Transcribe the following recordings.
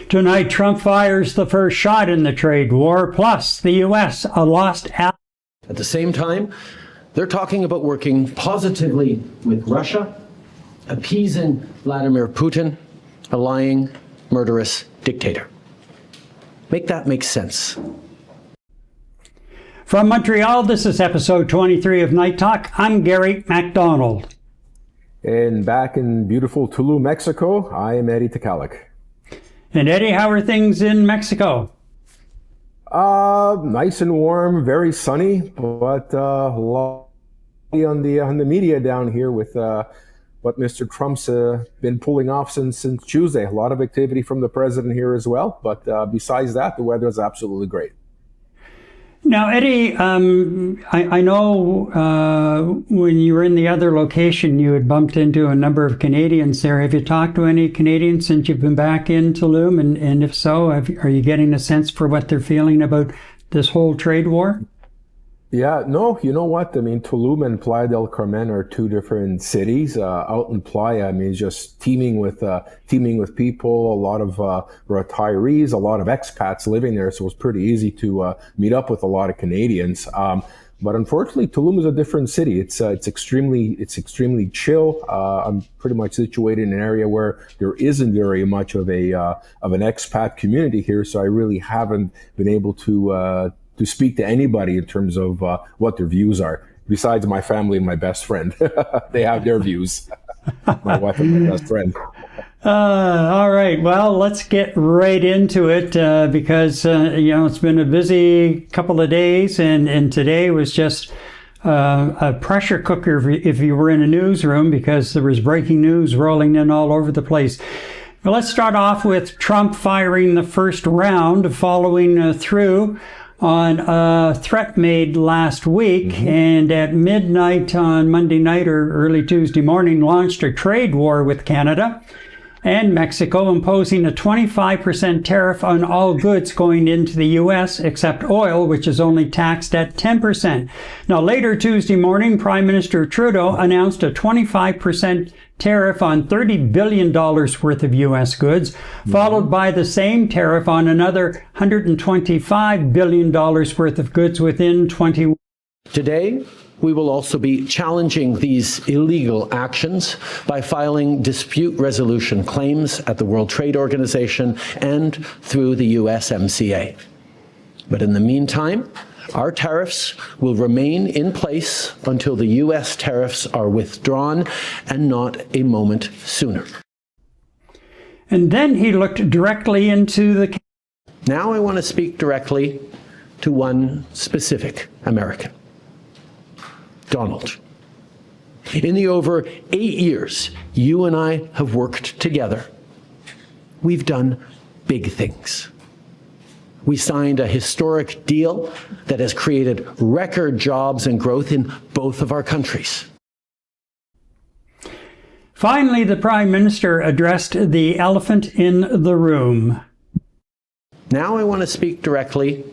Tonight, Trump fires the first shot in the trade war, plus the U.S. a lost ally. At the same time, they're talking about working positively with Russia, appeasing Vladimir Putin, a lying, murderous dictator. Make that make sense. From Montreal, this is episode 23 of Night Talk. I'm Gary MacDonald. And back in beautiful Tulum, Mexico, I am Eddie Tekalik. And Eddie, how are things in Mexico? Nice and warm, very sunny, but a lot on the media down here with what Mr. Trump's been pulling off since Tuesday. A lot of activity from the president here as well, but besides that, the weather is absolutely great. Now, Eddie, I know when you were in the other location, you had bumped into a number of Canadians there. Have you talked to any Canadians since you've been back in Tulum? And if so, are you getting a sense for what they're feeling about this whole trade war? Yeah, no, you know what? I mean, Tulum and Playa del Carmen are two different cities. Out in Playa, I mean, just teeming with people, a lot of retirees, a lot of expats living there. So it was pretty easy to meet up with a lot of Canadians. But unfortunately, Tulum is a different city. It's extremely chill. I'm pretty much situated in an area where there isn't very much of an expat community here. So I really haven't been able to speak to anybody in terms of what their views are, besides my family and my best friend. They have their views. My wife and my best friend. All right. Well, let's get right into it because, it's been a busy couple of days, and today was just a pressure cooker if you were in a newsroom, because there was breaking news rolling in all over the place. Well, let's start off with Trump firing the first round, following through on a threat made last week, and at midnight on Monday night or early Tuesday morning launched a trade war with Canada and Mexico, imposing a 25% tariff on all goods going into the U.S. except oil, which is only taxed at 10%. Now, later Tuesday morning, Prime Minister Trudeau announced a 25% tariff on $30 billion worth of U.S. goods, followed by the same tariff on another $125 billion worth of goods within 20. Today, we will also be challenging these illegal actions by filing dispute resolution claims at the World Trade Organization and through the USMCA. But in the meantime, our tariffs will remain in place until the U.S. tariffs are withdrawn, and not a moment sooner. And then he looked directly into the... Now I want to speak directly to one specific American. Donald. In the over 8 years you and I have worked together, we've done big things. We signed a historic deal that has created record jobs and growth in both of our countries. Finally, the Prime Minister addressed the elephant in the room. Now I want to speak directly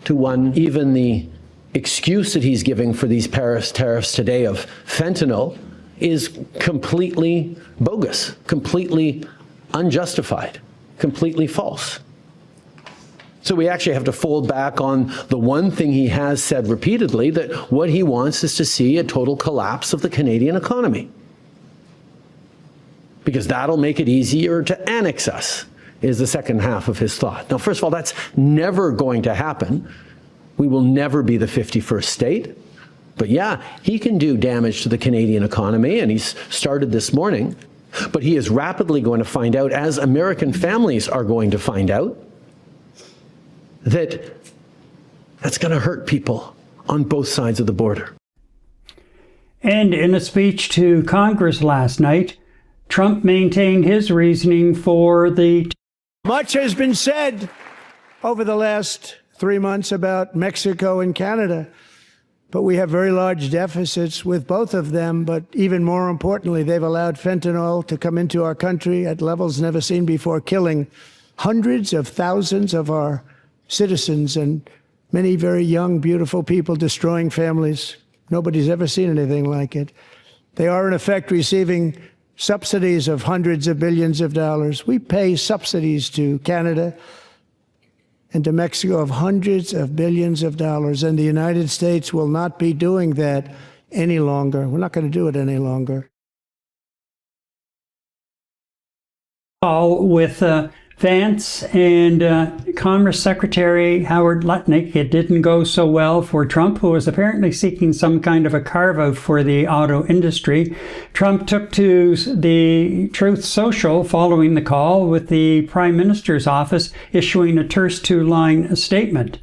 to one, even the excuse that he's giving for these Paris tariffs today of fentanyl is completely bogus, completely unjustified, completely false. So we actually have to fold back on the one thing he has said repeatedly, that what he wants is to see a total collapse of the Canadian economy, because that'll make it easier to annex us, is the second half of his thought. Now, first of all, that's never going to happen. We will never be the 51st state. But yeah, he can do damage to the Canadian economy, and he's started this morning. But he is rapidly going to find out, as American families are going to find out, that that's going to hurt people on both sides of the border. And in a speech to Congress last night, Trump maintained his reasoning for the... Much has been said over the last 3 months about Mexico and Canada, but we have very large deficits with both of them. But even more importantly, they've allowed fentanyl to come into our country at levels never seen before, killing hundreds of thousands of our citizens and many very young, beautiful people, destroying families. Nobody's ever seen anything like it. They are, in effect, receiving subsidies of hundreds of billions of dollars. We pay subsidies to Canada and to Mexico of hundreds of billions of dollars, and the United States will not be doing that any longer. We're not going to do it any longer. With Vance and Commerce Secretary Howard Lutnick, it didn't go so well for Trump, who was apparently seeking some kind of a carve-out for the auto industry. Trump took to the Truth Social following the call, with the Prime Minister's office issuing a terse two-line statement.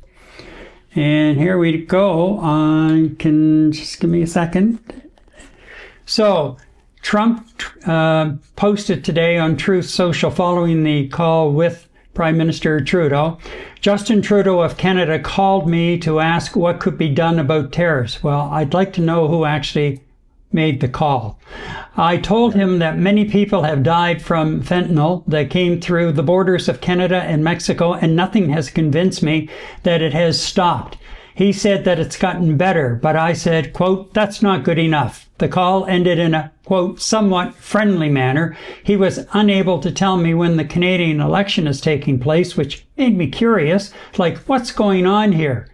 And here we go. Can just give me a second. So, Trump posted today on Truth Social following the call with Prime Minister Trudeau. Justin Trudeau of Canada called me to ask what could be done about tariffs. Well, I'd like to know who actually made the call. I told him that many people have died from fentanyl that came through the borders of Canada and Mexico, and nothing has convinced me that it has stopped. He said that it's gotten better, but I said, quote, that's not good enough. The call ended in a, quote, somewhat friendly manner. He was unable to tell me when the Canadian election is taking place, which made me curious, like, what's going on here?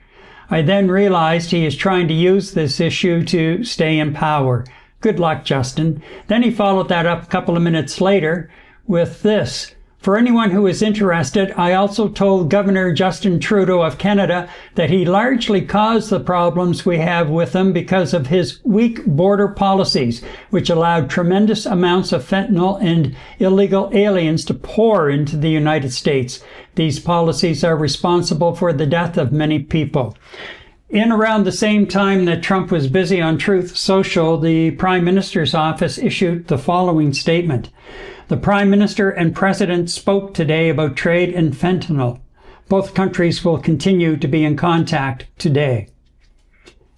I then realized he is trying to use this issue to stay in power. Good luck, Justin. Then he followed that up a couple of minutes later with this. For anyone who is interested, I also told Governor Justin Trudeau of Canada that he largely caused the problems we have with him because of his weak border policies, which allowed tremendous amounts of fentanyl and illegal aliens to pour into the United States. These policies are responsible for the death of many people. In around the same time that Trump was busy on Truth Social, the Prime Minister's office issued the following statement. The Prime Minister and President spoke today about trade in fentanyl. Both countries will continue to be in contact today.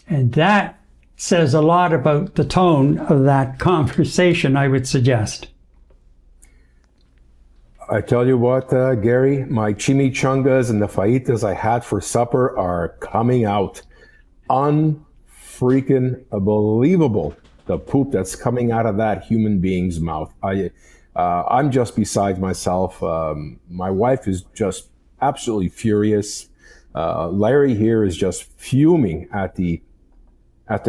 And that says a lot about the tone of that conversation, I would suggest. I tell you what, Gary, my chimichangas and the fajitas I had for supper are coming out. Unfreaking believable, the poop that's coming out of that human being's mouth. I'm just beside myself. My wife is just absolutely furious. Larry here is just fuming at the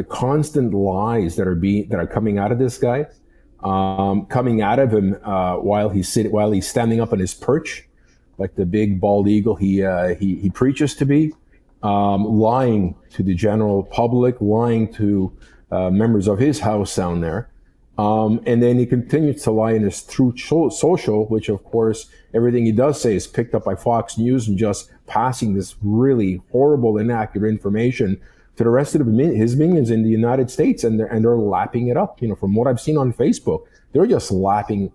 constant lies that are coming out of this guy, coming out of him while he's standing up on his perch, like the big bald eagle he preaches to be, lying to the general public, lying to members of his house down there. And then he continues to lie in his Truth Social, which of course, everything he does say is picked up by Fox News and just passing this really horrible, inaccurate information to the rest of his minions in the United States. And they're lapping it up. You know, from what I've seen on Facebook, they're just lapping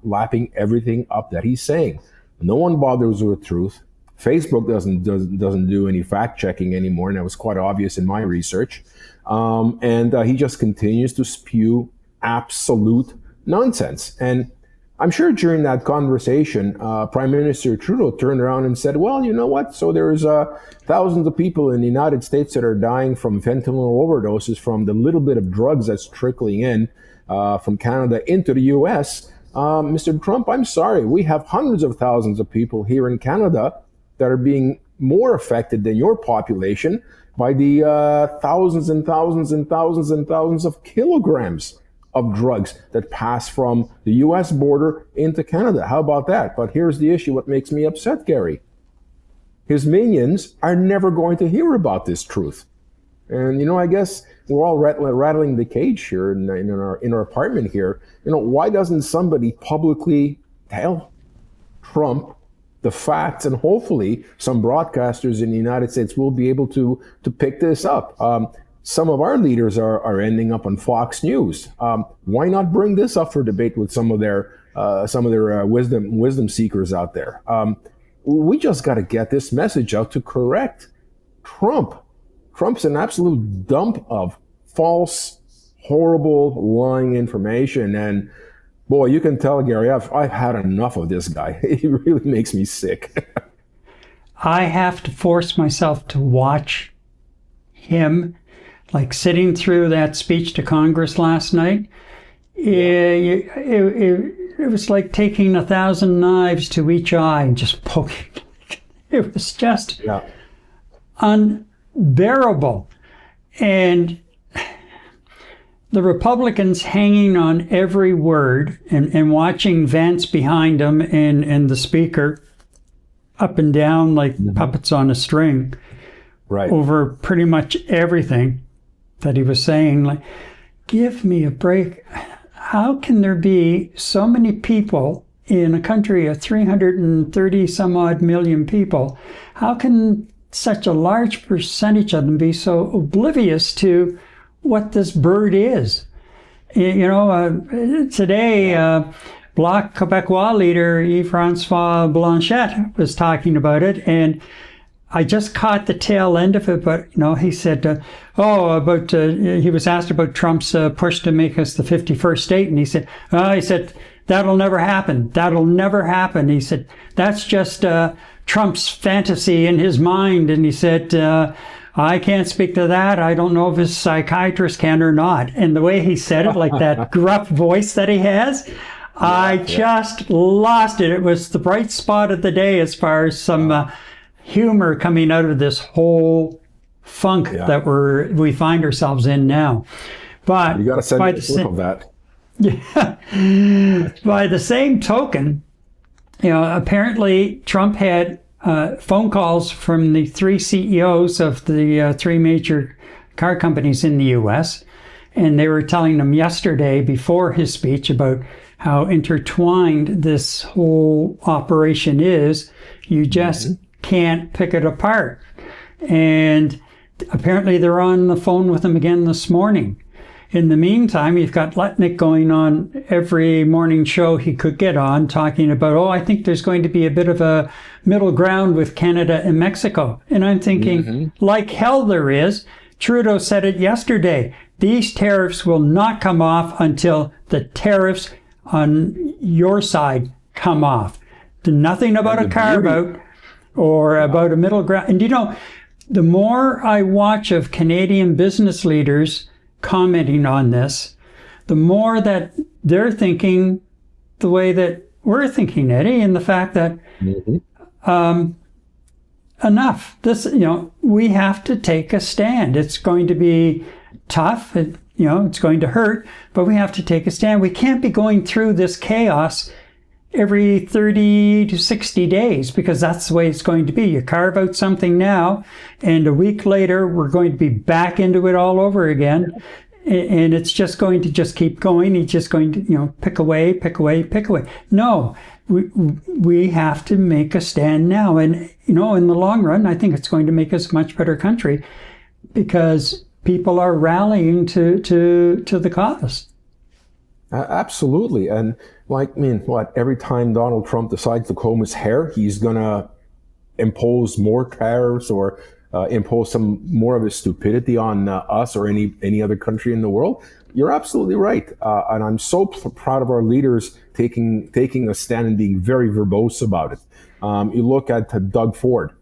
everything up that he's saying. No one bothers with truth. Facebook doesn't do any fact checking anymore. And that was quite obvious in my research. And he just continues to spew absolute nonsense. And I'm sure during that conversation, Prime Minister Trudeau turned around and said, well, you know what? So there's thousands of people in the United States that are dying from fentanyl overdoses from the little bit of drugs that's trickling in from Canada into the U.S. Mr. Trump, I'm sorry. We have hundreds of thousands of people here in Canada that are being more affected than your population by the thousands and thousands and thousands and thousands of kilograms of drugs that pass from the U.S. border into Canada. How about that? But here's the issue. What makes me upset, Gary? His minions are never going to hear about this truth. And, you know, I guess we're all rattling the cage here in our apartment here. You know, why doesn't somebody publicly tell Trump the facts? And hopefully some broadcasters in the United States will be able to pick this up. Some of our leaders are ending up on Fox News. Why not bring this up for debate with some of their wisdom seekers out there? We just got to get this message out to correct Trump. Trump's an absolute dump of false, horrible, lying information. And boy, you can tell, Gary, I've had enough of this guy. He really makes me sick. I have to force myself to watch him. Like sitting through that speech to Congress last night, it was like taking 1,000 knives to each eye and just poking. It was just unbearable. And the Republicans hanging on every word and watching Vance behind them and the speaker up and down like puppets on a string over pretty much everything that he was saying. Like, give me a break. How can there be so many people in a country of 330 some odd million people? How can such a large percentage of them be so oblivious to what this bird is? You know, today, Bloc Québécois leader Yves-François Blanchet was talking about it, and I just caught the tail end of it, but you know, he said, he was asked about Trump's push to make us the 51st state, and he said, that'll never happen. That'll never happen. He said, that's just Trump's fantasy in his mind. And he said, I can't speak to that. I don't know if his psychiatrist can or not. And the way he said it, like that gruff voice that he has, I just lost it. It was the bright spot of the day as far as some humor coming out of this whole funk that we find ourselves in now. But you got to send me a clip of that. Yeah. By the same token, you know, apparently Trump had phone calls from the three CEOs of the three major car companies in the U.S., and they were telling him yesterday before his speech about how intertwined this whole operation is. You just can't pick it apart. And apparently they're on the phone with him again this morning. In the meantime, you've got Letnick going on every morning show he could get on, talking about, I think there's going to be a bit of a middle ground with Canada and Mexico. And I'm thinking, like hell there is. Trudeau said it yesterday. These tariffs will not come off until the tariffs on your side come off. Nothing about a carve-out or about a middle ground. And you know, the more I watch of Canadian business leaders commenting on this, the more that they're thinking the way that we're thinking, Eddie, and the fact that enough. This, you know, we have to take a stand. It's going to be tough. It's going to hurt, but we have to take a stand. We can't be going through this chaos every 30 to 60 days, because that's the way it's going to be. You carve out something now, and a week later, we're going to be back into it all over again. And it's just going to just keep going. He's just going to, pick away, pick away, pick away. No, we have to make a stand now. And, in the long run, I think it's going to make us a much better country, because people are rallying to the cause. Absolutely. And every time Donald Trump decides to comb his hair, he's going to impose more tariffs or impose some more of his stupidity on us or any other country in the world. You're absolutely right. And I'm so proud of our leaders taking a stand and being very verbose about it. You look at Doug Ford.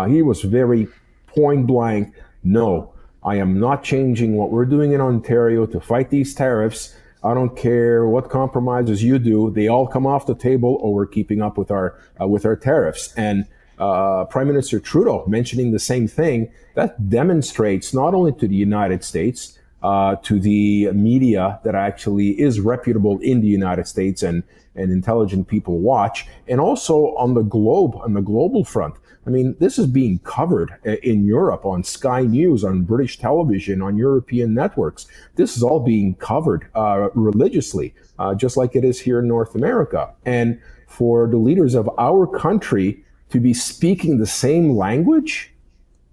He was very point blank. No, I am not changing what we're doing in Ontario to fight these tariffs. I don't care what compromises you do. They all come off the table, or we're keeping up with our tariffs. And Prime Minister Trudeau mentioning the same thing. That demonstrates not only to the United States, to the media that actually is reputable in the United States and intelligent people watch, and also on the global front. I mean, this is being covered in Europe on Sky News, on British television, on European networks. This is all being covered religiously, just like it is here in North America. And for the leaders of our country to be speaking the same language,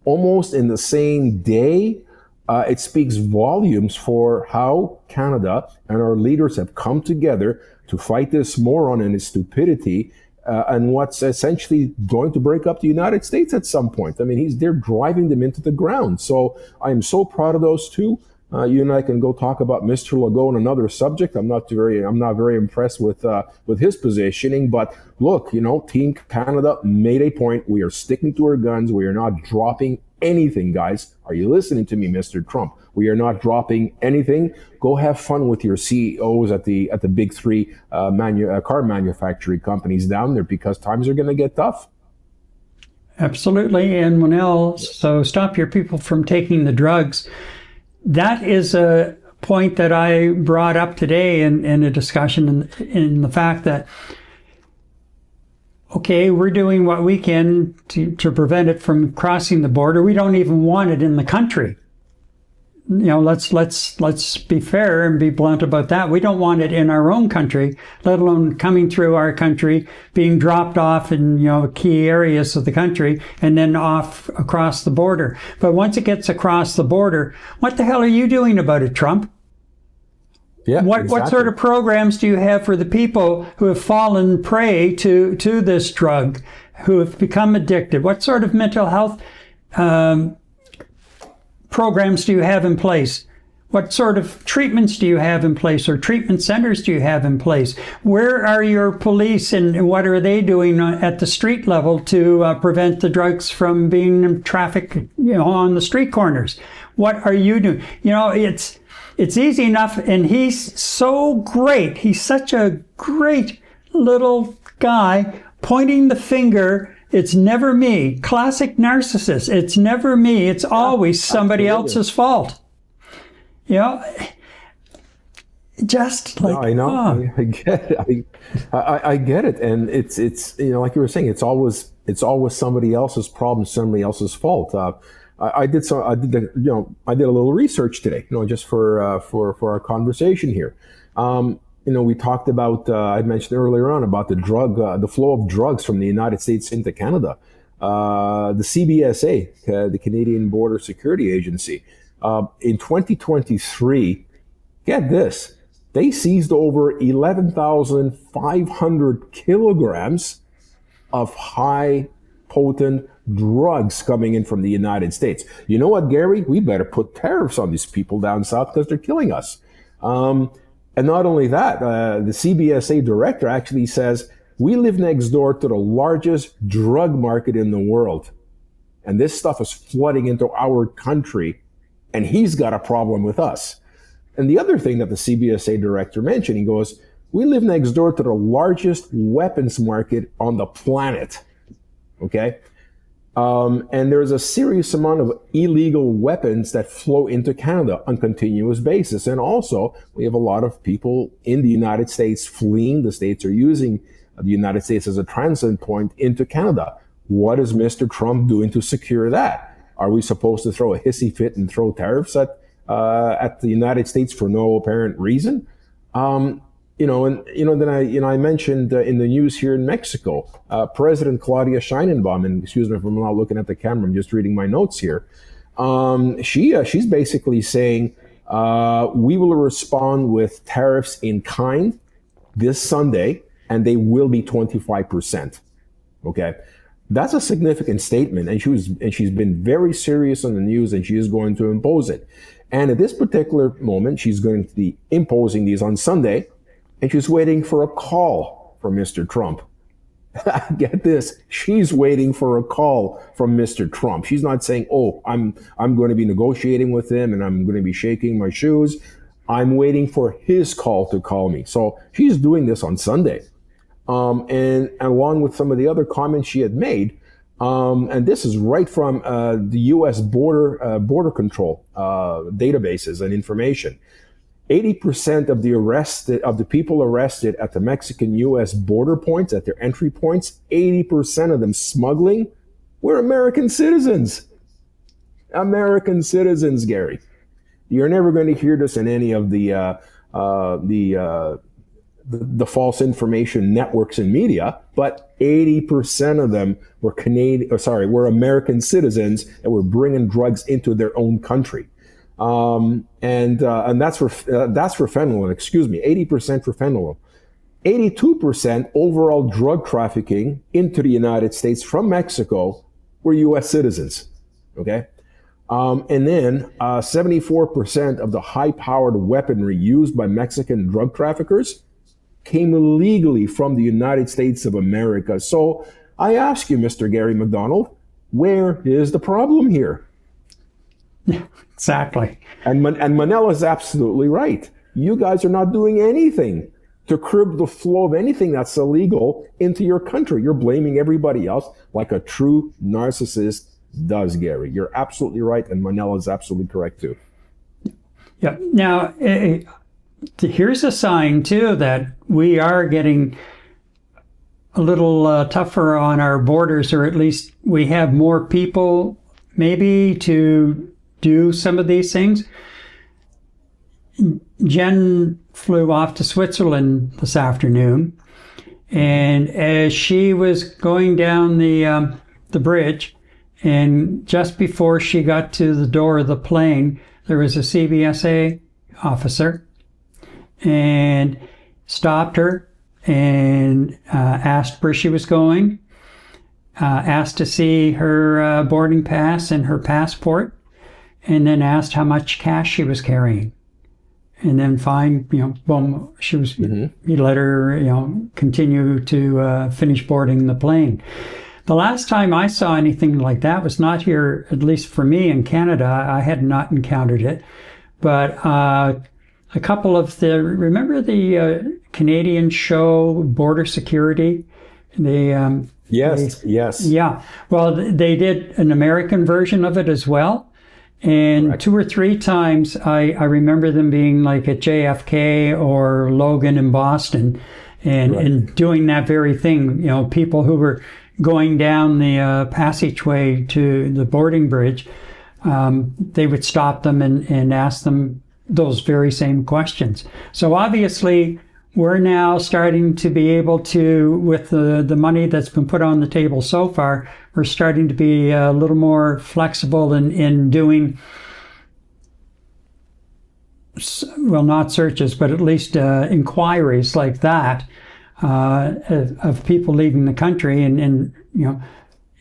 almost in the same day, it speaks volumes for how Canada and our leaders have come together to fight this moron and his stupidity, and what's essentially going to break up the United States at some point. I mean, they're driving them into the ground. So I am so proud of those two. You and I can go talk about Mr. Legault on another subject. I'm not very impressed with his positioning. But look, Team Canada made a point. We are sticking to our guns. We are not dropping anything, guys. Are you listening to me, Mr. Trump? We are not dropping anything. Go have fun with your CEOs at the big three car manufacturing companies down there, because times are going to get tough. Absolutely. And Monel, so stop your people from taking the drugs. That is a point that I brought up today in a discussion in the fact that, okay, we're doing what we can to prevent it from crossing the border. We don't even want it in the country. Let's be fair and be blunt about that. We don't want it in our own country, let alone coming through our country, being dropped off in, key areas of the country and then off across the border. But once it gets across the border, what the hell are you doing about it, Trump? Yeah, what sort of programs do you have for the people who have fallen prey to this drug, who have become addicted? What sort of mental health programs do you have in place? What sort of treatments do you have in place, or treatment centers do you have in place? Where are your police, and what are they doing at the street level to prevent the drugs from being trafficked, on the street corners? What are you doing? It's easy enough, and he's so great. He's such a great little guy pointing the finger. It's never me. Classic narcissist. It's never me. It's always somebody else's fault. Just like, no, I know. Oh. I get it. I get it, and it's like you were saying, it's always somebody else's problem, somebody else's fault. I did a little research today, just for our conversation here. We talked about, I mentioned earlier on about the flow of drugs from the United States into Canada. The CBSA, the Canadian Border Security Agency, in 2023, get this, they seized over 11,500 kilograms of high potent drugs coming in from the United States. You know what, Gary? We better put tariffs on these people down south because they're killing us. And not only that, the CBSA director actually says, we live next door to the largest drug market in the world. And this stuff is flooding into our country, and he's got a problem with us. And the other thing that the CBSA director mentioned, he goes, we live next door to the largest weapons market on the planet. Okay? And there's a serious amount of illegal weapons that flow into Canada on a continuous basis. And also, we have a lot of people in the United States fleeing. The states are using the United States as a transit point into Canada. What is Mr. Trump doing to secure that? Are we supposed to throw a hissy fit and throw tariffs at the United States for no apparent reason? Then I mentioned in the news here in Mexico, President Claudia Sheinbaum, and excuse me if I'm not looking at the camera, I'm just reading my notes here. She's basically saying, we will respond with tariffs in kind this Sunday, and they will be 25%. Okay. That's a significant statement, and she's been very serious on the news, and she is going to impose it. And at this particular moment, she's going to be imposing these on Sunday, and she's waiting for a call from Mr. Trump. Get this, she's waiting for a call from Mr. Trump. She's not saying, "Oh, I'm going to be negotiating with him, and I'm going to be shaking my shoes." I'm waiting for his call to call me. So she's doing this on Sunday. And along with some of the other comments she had made, and this is right from the U.S. border control databases and information. 80% of the people arrested at the Mexican-U.S. border points, at their entry points, 80% of them smuggling, were American citizens. American citizens, Gary. You're never going to hear this in any of the false information networks and media, but 80% of them were were American citizens that were bringing drugs into their own country. And that's for fentanyl, 80% for fentanyl. 82% overall drug trafficking into the United States from Mexico were U.S. citizens. Okay. And then 74% of the high-powered weaponry used by Mexican drug traffickers came illegally from the United States of America. So I ask you, Mr. Gary McDonald, where is the problem here? Exactly. And Manel is absolutely right. You guys are not doing anything to curb the flow of anything that's illegal into your country. You're blaming everybody else like a true narcissist does, Gary. You're absolutely right, and Manel is absolutely correct too. Yeah. Now, here's a sign too that we are getting a little tougher on our borders, or at least we have more people maybe to do some of these things. Jen flew off to Switzerland this afternoon, and as she was going down the bridge, and just before she got to the door of the plane, there was a CBSA officer and stopped her and asked where she was going, asked to see her boarding pass and her passport, and then asked how much cash she was carrying. And then boom, she was, he let her, continue to finish boarding the plane. The last time I saw anything like that was not here, at least for me in Canada. I had not encountered it. But a couple of remember the Canadian show Border Security? Yes. Yeah. Well, they did an American version of it as well. And Correct. 2 or 3 times I remember them being like at JFK or Logan in Boston and doing that very thing. People who were going down the passageway to the boarding bridge, they would stop them and ask them those very same questions. So obviously, we're now starting to be able to, with the money that's been put on the table so far, we're starting to be a little more flexible in doing, well, not searches, but at least inquiries like that of people leaving the country and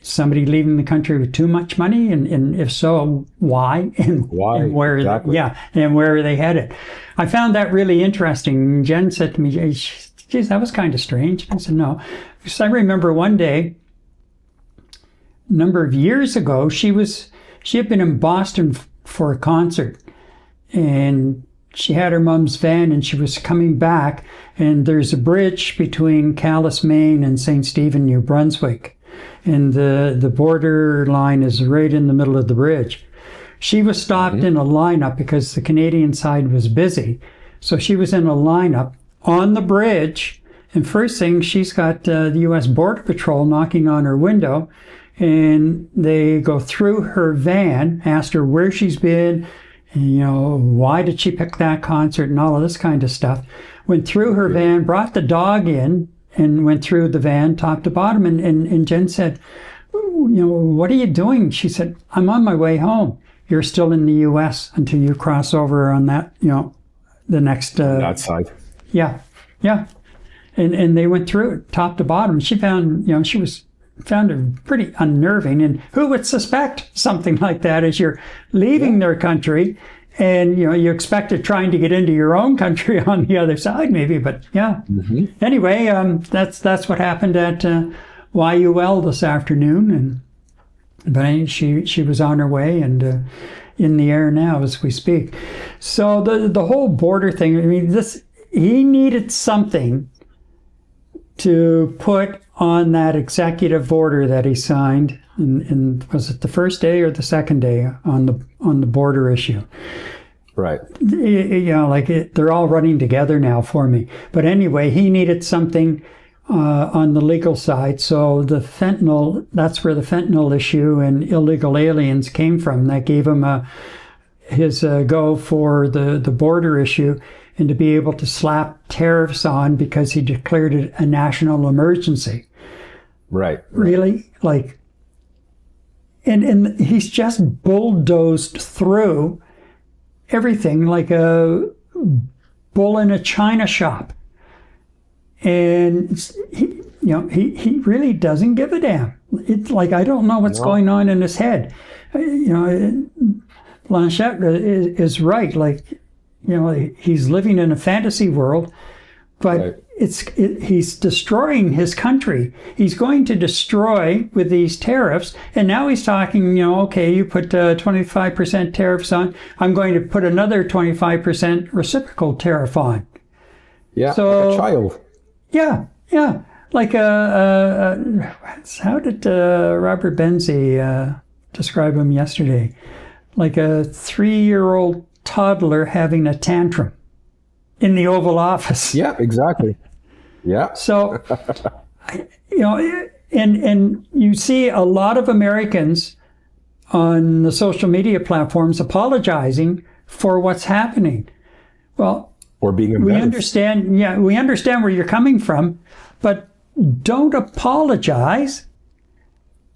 somebody leaving the country with too much money, and if so, why? And where? Exactly. And where are they headed? I found that really interesting. Jen said to me, "Geez, that was kind of strange." I said, "No," because I remember one day, a number of years ago, she had been in Boston for a concert, and she had her mom's van, and she was coming back, and there's a bridge between Calais, Maine, and St. Stephen, New Brunswick. And the border line is right in the middle of the bridge. She was stopped in a lineup because the Canadian side was busy. So she was in a lineup on the bridge. And first thing, she's got the U.S. Border Patrol knocking on her window. And they go through her van, asked her where she's been, and, why did she pick that concert and all of this kind of stuff. Went through her van, brought the dog in, and went through the van top to bottom. And Jen said, "What are you doing?" She said, "I'm on my way home. You're still in the U.S. until you cross over on that, the next..." that side. Yeah. And they went through it top to bottom. She found, found it pretty unnerving. And who would suspect something like that as you're leaving their country? And, you expected trying to get into your own country on the other side, maybe, but yeah. Anyway, that's what happened at YUL this afternoon. But she was on her way and in the air now as we speak. So the whole border thing, I mean, he needed something to put on that executive order that he signed. And was it the first day or the second day on the border issue? Right. They're all running together now for me. But anyway, he needed something on the legal side. So the fentanyl, that's where the fentanyl issue and illegal aliens came from. That gave him his go for the border issue and to be able to slap tariffs on because he declared it a national emergency. Right. Really? And he's just bulldozed through everything like a bull in a china shop. And he really doesn't give a damn. It's like, I don't know what's going on in his head. Blanchette is right. Like, he's living in a fantasy world, but Right. he's destroying his country. He's going to destroy with these tariffs. And now he's talking, okay, you put 25% tariffs on. I'm going to put another 25% reciprocal tariff on. Yeah, So, like a child. Yeah. Like, how did Robert Benzie describe him yesterday? Like a 3-year-old toddler having a tantrum in the Oval Office. Yeah, exactly. Yeah. So, and you see a lot of Americans on the social media platforms apologizing for what's happening. Well, Or being we embarrassed. understand. We understand where you're coming from, but don't apologize.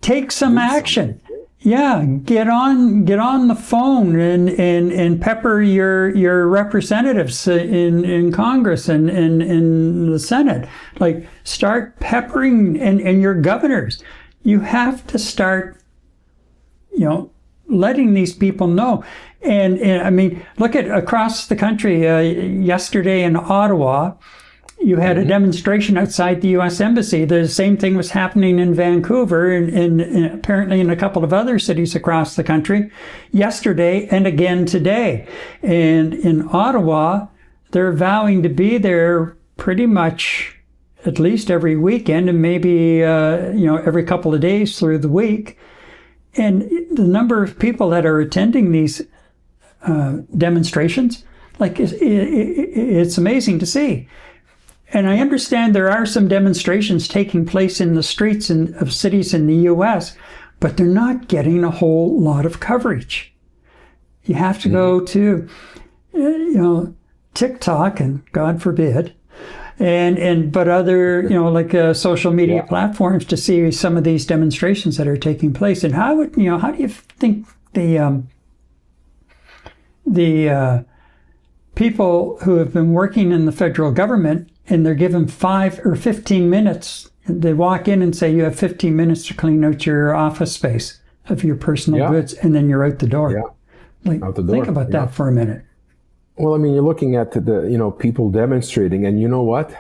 Take some action. Yeah, get on the phone and pepper your representatives in Congress and in the Senate. Like, start peppering and your governors. You have to start, letting these people know. And I mean, look at across the country. Yesterday in Ottawa, you had a demonstration outside the U.S. Embassy. The same thing was happening in Vancouver and apparently in a couple of other cities across the country yesterday and again today. And in Ottawa, they're vowing to be there pretty much at least every weekend and maybe, every couple of days through the week. And the number of people that are attending these demonstrations, like, it's amazing to see. And I understand there are some demonstrations taking place in the streets of cities in the U.S., but they're not getting a whole lot of coverage. You have to go to, TikTok, and God forbid, but other, social media platforms to see some of these demonstrations that are taking place. And how do you think the people who have been working in the federal government, and they're given 5 or 15 minutes. They walk in and say, you have 15 minutes to clean out your office space of your personal goods, and then you're out the door. Yeah. Like, Out the door. think about that for a minute. Well, I mean, you're looking at the people demonstrating, and you know what?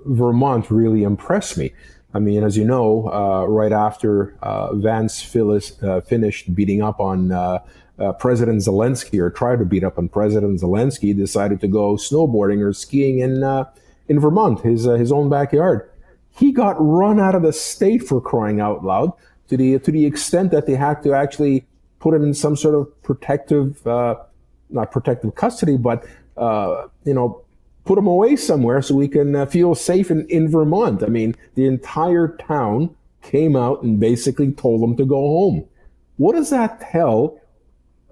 Vermont really impressed me. I mean, as you know, right after Vance finished beating up on President Zelensky, or tried to beat up on President Zelensky, decided to go snowboarding or skiing in Vermont, his own backyard. He got run out of the state, for crying out loud, to the extent that they had to actually put him in some sort of protective, not protective custody, but put him away somewhere so we can feel safe in Vermont. I mean, the entire town came out and basically told him to go home. What does that tell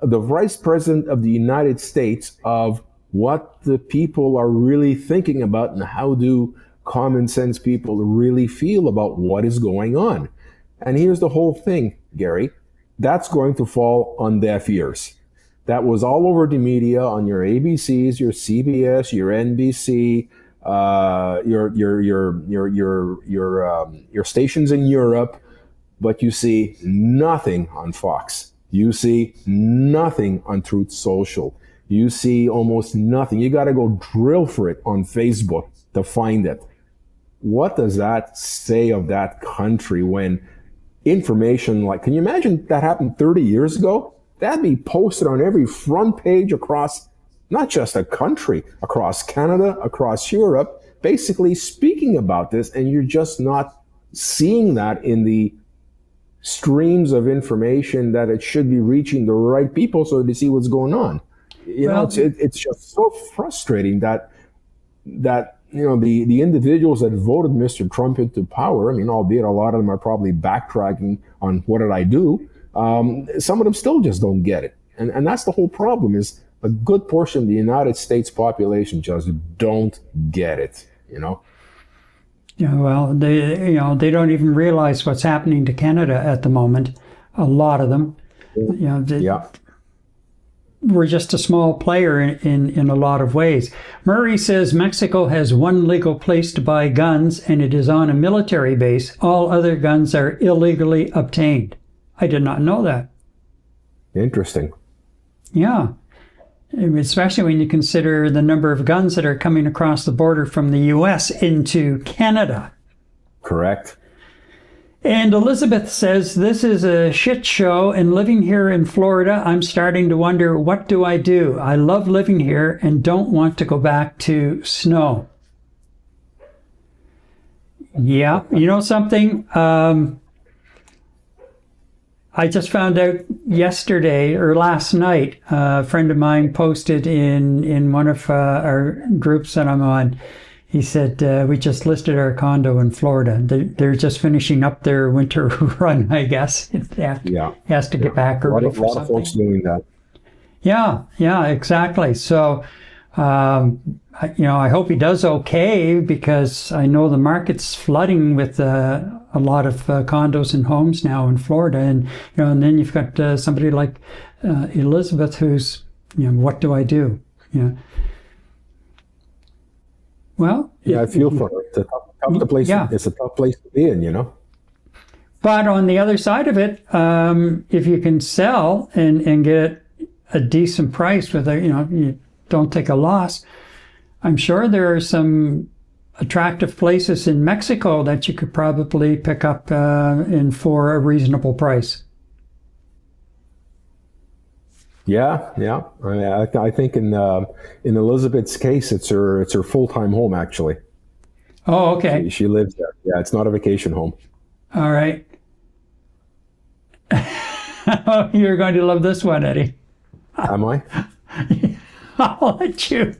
the Vice President of the United States of what the people are really thinking about, and how do common sense people really feel about what is going on? And here's the whole thing, Gary. That's going to fall on deaf ears. That was all over the media, on your ABCs, your CBS, your NBC, your stations in Europe, but you see nothing on Fox. You see nothing on Truth Social. You see almost nothing. You got to go drill for it on Facebook to find it. What does that say of that country when information like, can you imagine that happened 30 years ago? That'd be posted on every front page across not just a country, across Canada, across Europe, basically speaking about this, and you're just not seeing that in the streams of information that it should be reaching the right people so they see what's going on. It's just so frustrating that the individuals that voted Mr. Trump into power, I mean, albeit a lot of them are probably backtracking on what did I do, some of them still just don't get it. And that's the whole problem, is a good portion of the United States population just don't get it, Yeah, well, they don't even realize what's happening to Canada at the moment. A lot of them, we're just a small player in a lot of ways. Murray says Mexico has one legal place to buy guns, and it is on a military base. All other guns are illegally obtained. I did not know that. Interesting. Yeah. Especially when you consider the number of guns that are coming across the border from the U.S. into Canada. Correct. And Elizabeth says, this is a shit show, and living here in Florida, I'm starting to wonder, what do I do? I love living here and don't want to go back to snow. Yeah, you know something? I just found out yesterday or last night, a friend of mine posted in one of our groups that I'm on. He said, we just listed our condo in Florida. They're just finishing up their winter run, I guess. He has to get back early for something. A lot of folks doing that. Yeah, exactly. So, I hope he does okay, because I know the market's flooding with a lot of condos and homes now in Florida. And, and then you've got somebody like Elizabeth who's, what do I do? Well, I feel for her. It's a tough place. It's a tough place to be in, But on the other side of it, if you can sell and get a decent price with you don't take a loss, I'm sure there are some attractive places in Mexico that you could probably pick up for a reasonable price. Yeah. I think in Elizabeth's case, it's her full-time home, actually. Oh, okay. She lives there. Yeah, it's not a vacation home. All right. You're going to love this one, Eddie. Am I? I'll let you.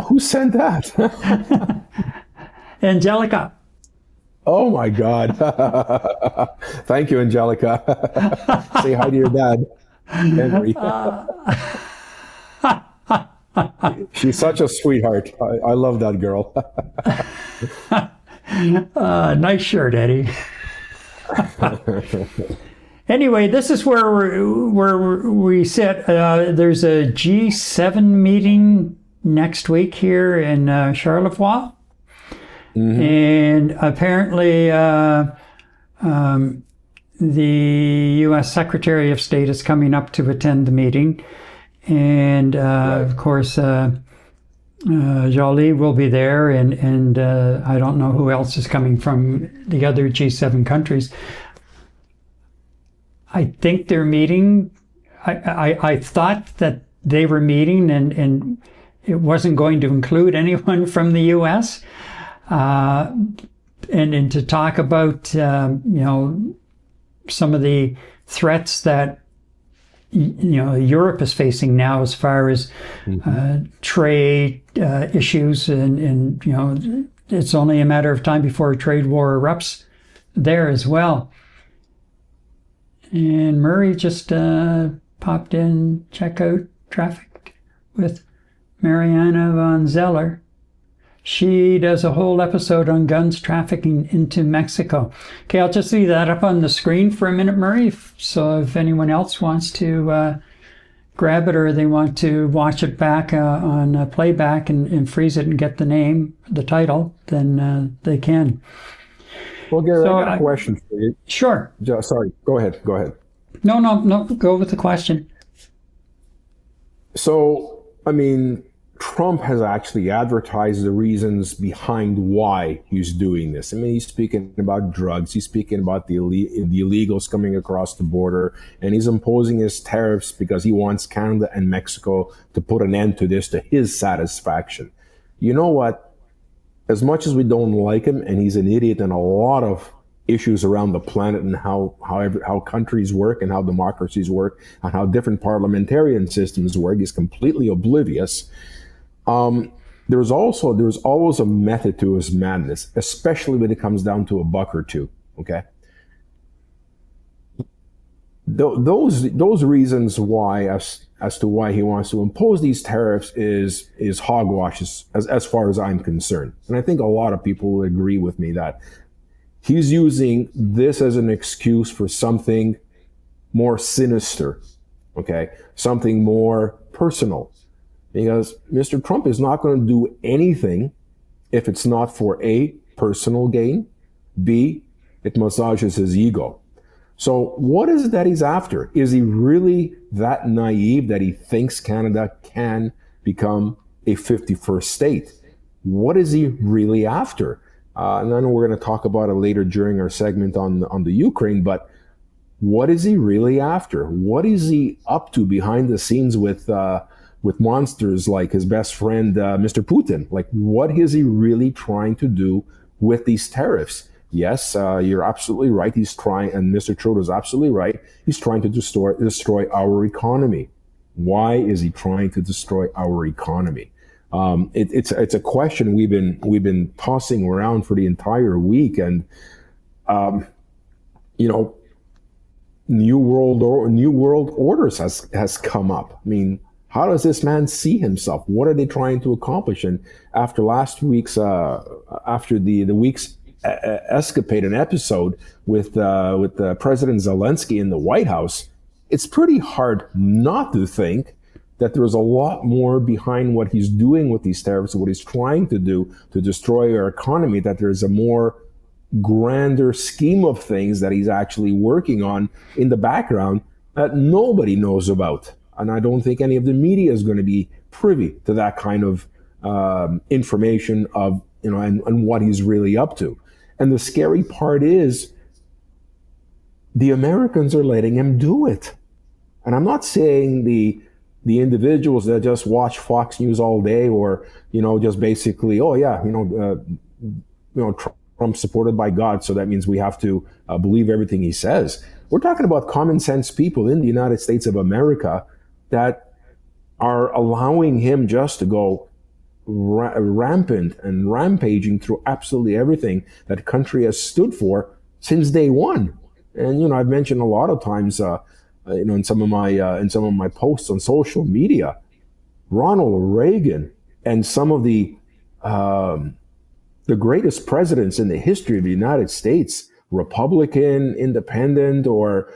Who sent that? Angelica. Oh my God. Thank you, Angelica. Say hi to your dad, Henry. She's such a sweetheart. I love that girl. Nice shirt, Eddie. Anyway, this is where we sit. There's a G7 meeting next week here in Charlevoix. Mm-hmm. And apparently the U.S. Secretary of State is coming up to attend the meeting. And of course, Jolie will be there, and I don't know who else is coming from the other G7 countries. I think they're meeting. I thought that they were meeting and it wasn't going to include anyone from the U.S. And to talk about some of the threats that Europe is facing now as far as trade issues, and it's only a matter of time before a trade war erupts there as well. And Murray just popped in, check out traffic with Mariana von Zeller. She does a whole episode on guns trafficking into Mexico. Okay, I'll just leave that up on the screen for a minute, Murray. So if anyone else wants to grab it, or they want to watch it back on playback and freeze it and get the title, then they can. Well, Gary, I got a question for you. Sure. Sorry, go ahead. No, go with the question. So, Trump has actually advertised the reasons behind why he's doing this. He's speaking about drugs, he's speaking about the illegals coming across the border, and he's imposing his tariffs because he wants Canada and Mexico to put an end to this to his satisfaction. You know what? As much as we don't like him, and he's an idiot in a lot of issues around the planet and how countries work and how democracies work and how different parliamentarian systems work, he's completely oblivious. There's always a method to his madness, especially when it comes down to a buck or two. Okay, those reasons why, as to why he wants to impose these tariffs, is hogwash as far as I'm concerned, and I think a lot of people will agree with me that he's using this as an excuse for something more sinister. okay? Something more personal. Because Mr. Trump is not going to do anything if it's not for A, personal gain, B, it massages his ego. So what is it that he's after? Is he really that naive that he thinks Canada can become a 51st state? What is he really after? And I know we're going to talk about it later during our segment on the Ukraine, but what is he really after? What is he up to behind the scenes with monsters like his best friend, Mr. Putin? Like, what is he really trying to do with these tariffs? Yes, you're absolutely right. He's trying, and Mr. Trudeau is absolutely right. He's trying to destroy our economy. Why is he trying to destroy our economy? It's a question we've been tossing around for the entire week, and New World Orders has come up. I mean, how does this man see himself? What are they trying to accomplish? And after last week's, after the week's escapade and episode with President Zelensky in the White House, it's pretty hard not to think that there's a lot more behind what he's doing with these tariffs, what he's trying to do to destroy our economy, that there's a more grander scheme of things that he's actually working on in the background that nobody knows about. And I don't think any of the media is going to be privy to that kind of information of, and what he's really up to. And the scary part is the Americans are letting him do it. And I'm not saying the individuals that just watch Fox News all day, or, just basically, Trump's supported by God, so that means we have to believe everything he says. We're talking about common sense people in the United States of America that are allowing him just to go rampant and rampaging through absolutely everything that the country has stood for since day one. And I've mentioned a lot of times, in some of my posts on social media, Ronald Reagan and some of the greatest presidents in the history of the United States, Republican, Independent, or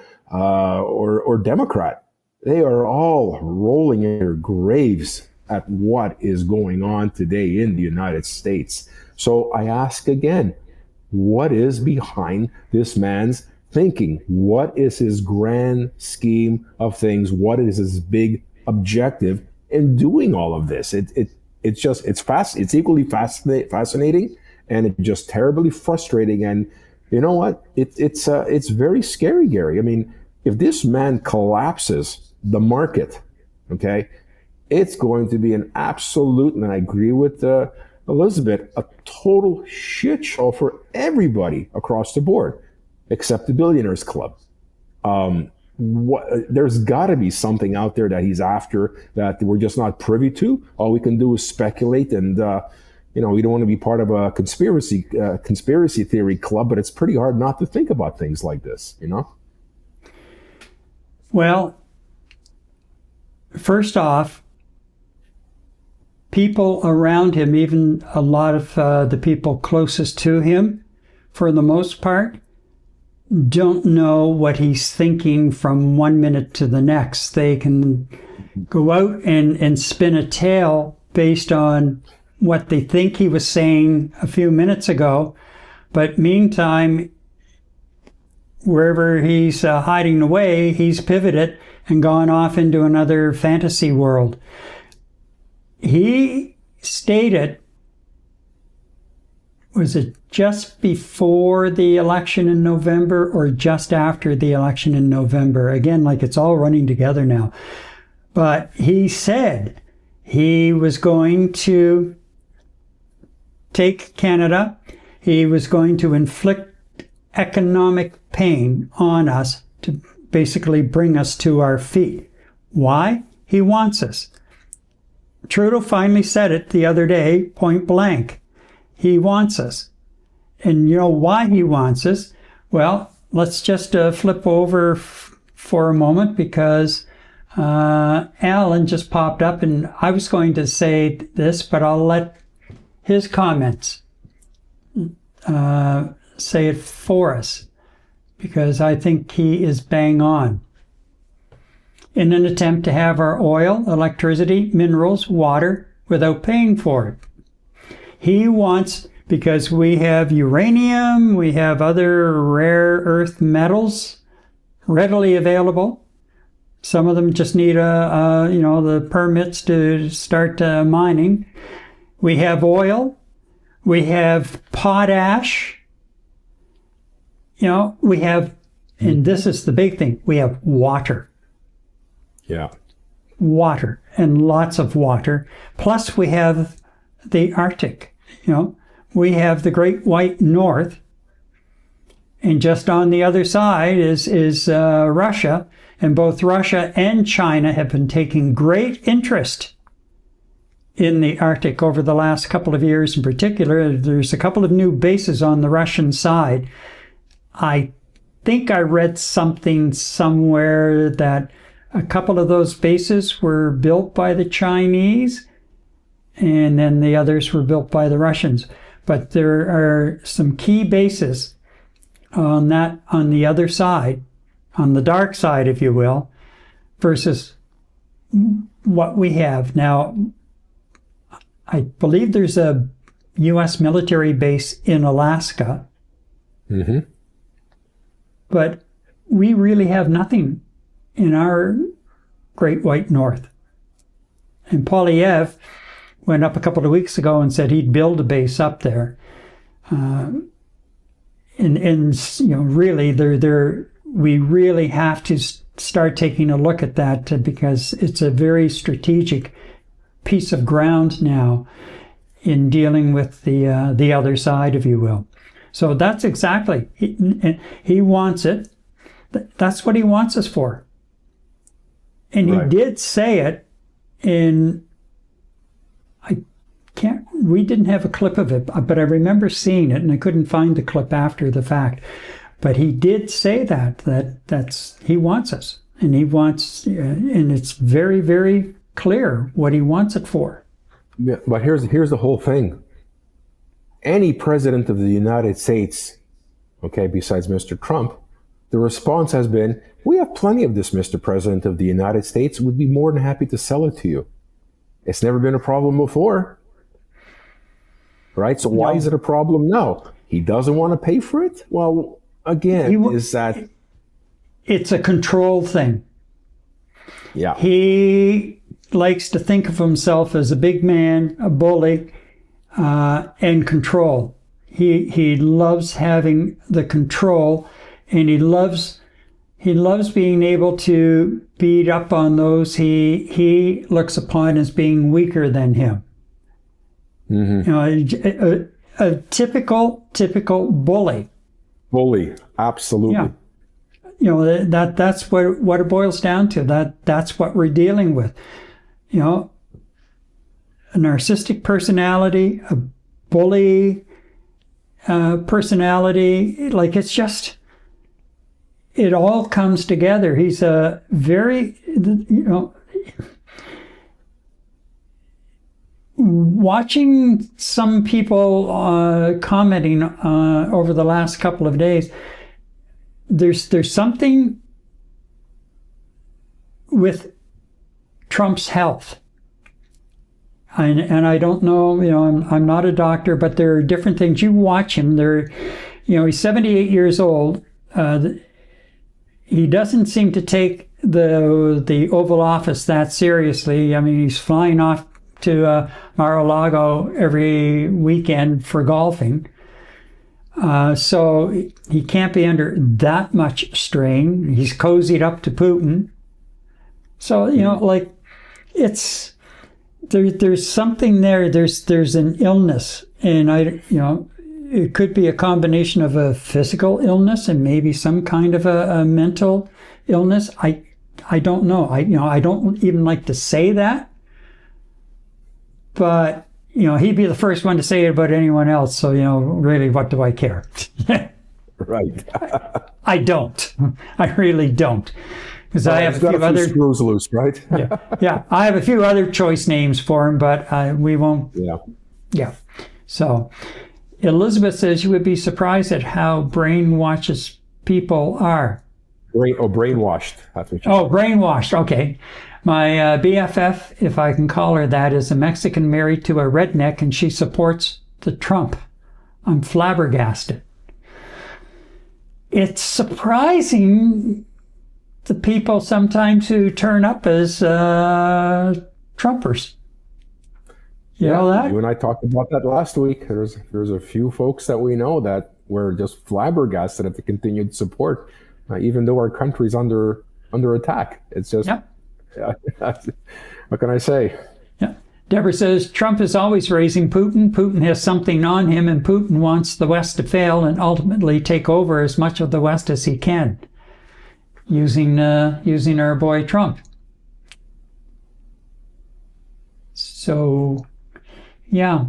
Democrat, they are all rolling in their graves at what is going on today in the United States. So I ask again, what is behind this man's thinking? What is his grand scheme of things? What is his big objective in doing all of this? It's equally fascinating, and it's just terribly frustrating. And you know what? It's very scary, Gary. I mean, if this man collapses the market, okay, it's going to be an absolute, and I agree with Elizabeth, a total shit show for everybody across the board, except the Billionaires Club. There's got to be something out there that he's after that we're just not privy to. All we can do is speculate, and we don't want to be part of a conspiracy theory club, but it's pretty hard not to think about things like this, Well, first off, people around him, even a lot of the people closest to him, for the most part, don't know what he's thinking from 1 minute to the next. They can go out and spin a tale based on what they think he was saying a few minutes ago. But meantime, wherever he's hiding away, he's pivoted and gone off into another fantasy world. He stated, was it just before the election in November or just after the election in November? Again, like it's all running together now. But he said he was going to take Canada. He was going to inflict economic pain on us to basically bring us to our feet. Why? He wants us. Trudeau finally said it the other day, point blank. He wants us. And you know why he wants us? Well, let's just flip over for a moment, because Alan just popped up, and I was going to say this, but I'll let his comments say it for us, because I think he is bang on. in an attempt to have our oil, electricity, minerals, water without paying for it. He wants, because we have uranium, we have other rare earth metals readily available. Some of them just need the permits to start mining. We have oil. We have potash. We have, and this is the big thing, we have water. Yeah. Water, and lots of water. Plus we have the Arctic. We have the Great White North. And just on the other side is Russia. And both Russia and China have been taking great interest in the Arctic over the last couple of years in particular. There's a couple of new bases on the Russian side. I think I read something somewhere that a couple of those bases were built by the Chinese, and then the others were built by the Russians. But there are some key bases on the other side, on the dark side, if you will, versus what we have. Now, I believe there's a U.S. military base in Alaska. Mm-hmm. But we really have nothing in our Great White North. And Poilievre went up a couple of weeks ago and said he'd build a base up there. Really, we really have to start taking a look at that because it's a very strategic piece of ground now in dealing with the other side, if you will. So that's exactly, he wants it. That's what he wants us for. And he did say it we didn't have a clip of it, but I remember seeing it and I couldn't find the clip after the fact. But he did say that's he wants us. And and it's very, very clear what he wants it for. Yeah, but here's the whole thing. Any president of the United States, besides Mr. Trump, the response has been, we have plenty of this, Mr. President of the United States. We'd be more than happy to sell it to you. It's never been a problem before. Right? So why is it a problem now? He doesn't want to pay for it? Well, again, it's a control thing. Yeah. He likes to think of himself as a big man, a bully, and control. He loves having the control, and he loves being able to beat up on those he looks upon as being weaker than him. Mm-hmm. A typical bully. Bully, absolutely. Yeah. That's what it boils down to. That's what we're dealing with. A narcissistic personality, a bully personality. It's just, it all comes together. He's a very, watching some people commenting over the last couple of days, there's something with Trump's health. And I don't know, I'm not a doctor, but there are different things. You watch him, he's 78 years old. He doesn't seem to take the Oval Office that seriously. I mean, he's flying off to Mar-a-Lago every weekend for golfing. So he can't be under that much strain. He's cozied up to Putin. So, it's, there's something there. There's an illness, and it could be a combination of a physical illness and maybe some kind of a mental illness. I don't know. I don't even like to say that. But, he'd be the first one to say it about anyone else. So, really, what do I care? Right. I don't. I really don't. Because I have a few other screws loose, right? yeah. I have a few other choice names for him, but we won't. Yeah. So, Elizabeth says you would be surprised at how brainwashed people are. Brainwashed. That's what you Oh, brainwashed. Okay. My BFF, if I can call her that, is a Mexican married to a redneck, and she supports the Trump. I'm flabbergasted. It's surprising the people sometimes who turn up as Trumpers. You know that? You and I talked about that last week. There's a few folks that we know that were just flabbergasted at the continued support, even though our country's under attack. It's just, what can I say? Yeah. Deborah says, Trump is always raising Putin. Putin has something on him, and Putin wants the West to fail and ultimately take over as much of the West as he can, using our boy Trump. So, yeah.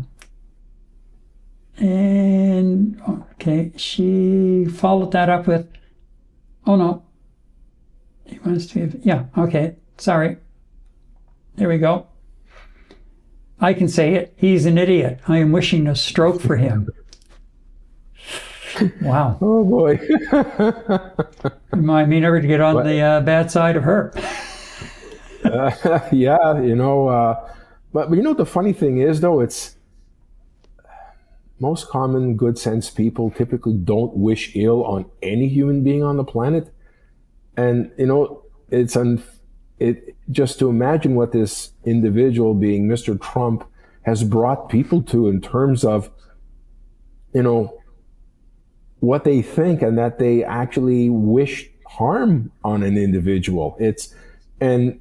And, okay, she followed that up with, oh no, he wants to be, yeah, okay, sorry. There we go. I can say it. He's an idiot. I am wishing a stroke for him. Wow. Oh boy. Remind me never to get on the bad side of her. Yeah, but the funny thing is, though, it's most common good sense people typically don't wish ill on any human being on the planet. And, just to imagine what this individual being Mr. Trump has brought people to in terms of, what they think, and that they actually wish harm on an individual. I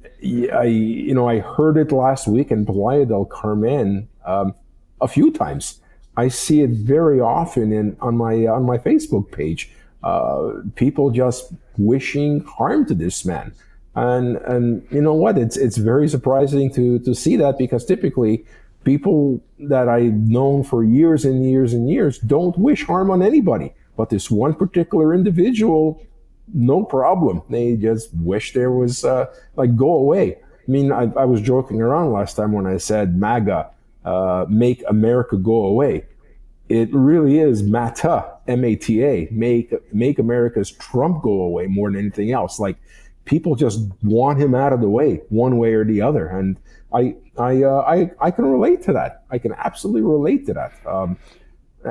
heard it last week in Playa del Carmen a few times. I see it very often on my Facebook page. People just wishing harm to this man. And you know what? It's very surprising to see that, because typically people that I've known for years and years and years don't wish harm on anybody. But this one particular individual, no problem. They just wish there was go away. I mean, I was joking around last time when I said MAGA, make America go away. It really is MATA, M-A-T-A, make America's Trump go away more than anything else. Like, people just want him out of the way, one way or the other, and I can relate to that. I can absolutely relate to that.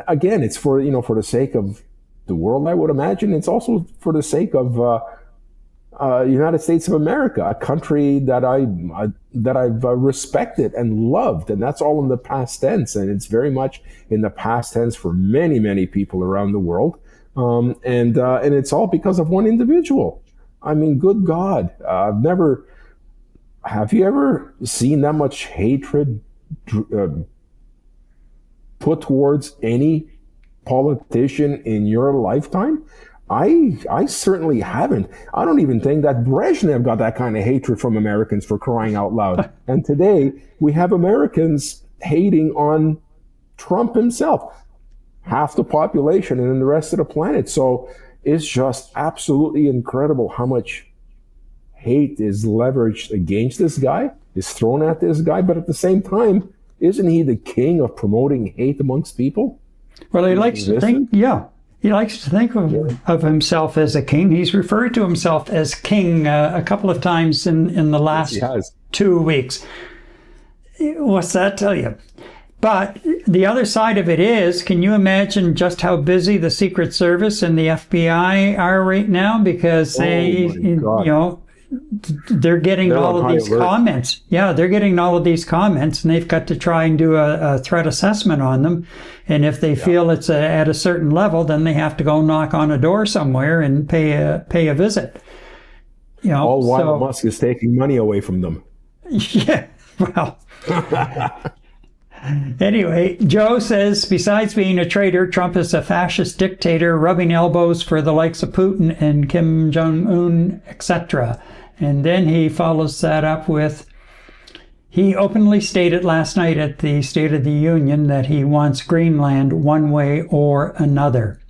Again, it's for the sake of the world, I would imagine. It's also for the sake of United States of America, a country that I've respected and loved, and that's all in the past tense, and it's very much in the past tense for many, many people around the world, and it's all because of one individual. I mean, good God, have you ever seen that much hatred put towards any politician in your lifetime? I certainly haven't. I don't even think that Brezhnev got that kind of hatred from Americans, for crying out loud. And today we have Americans hating on Trump himself, half the population and then the rest of the planet. So it's just absolutely incredible how much hate is leveraged against this guy, is thrown at this guy. But at the same time, isn't he the king of promoting hate amongst people? Well, he likes to think, he likes to think of himself as a king. He's referred to himself as king a couple of times in the last 2 weeks. What's that tell you? But the other side of it is, can you imagine just how busy the Secret Service and the FBI are right now? Because they're getting all of these comments. Yeah, they're getting all of these comments, and they've got to try and do a threat assessment on them. And if they feel it's at a certain level, then they have to go knock on a door somewhere and pay a visit. All while Musk is taking money away from them. Yeah, well. Anyway, Joe says, besides being a traitor, Trump is a fascist dictator rubbing elbows for the likes of Putin and Kim Jong-un, etc. And then he follows that up with, he openly stated last night at the State of the Union that he wants Greenland one way or another.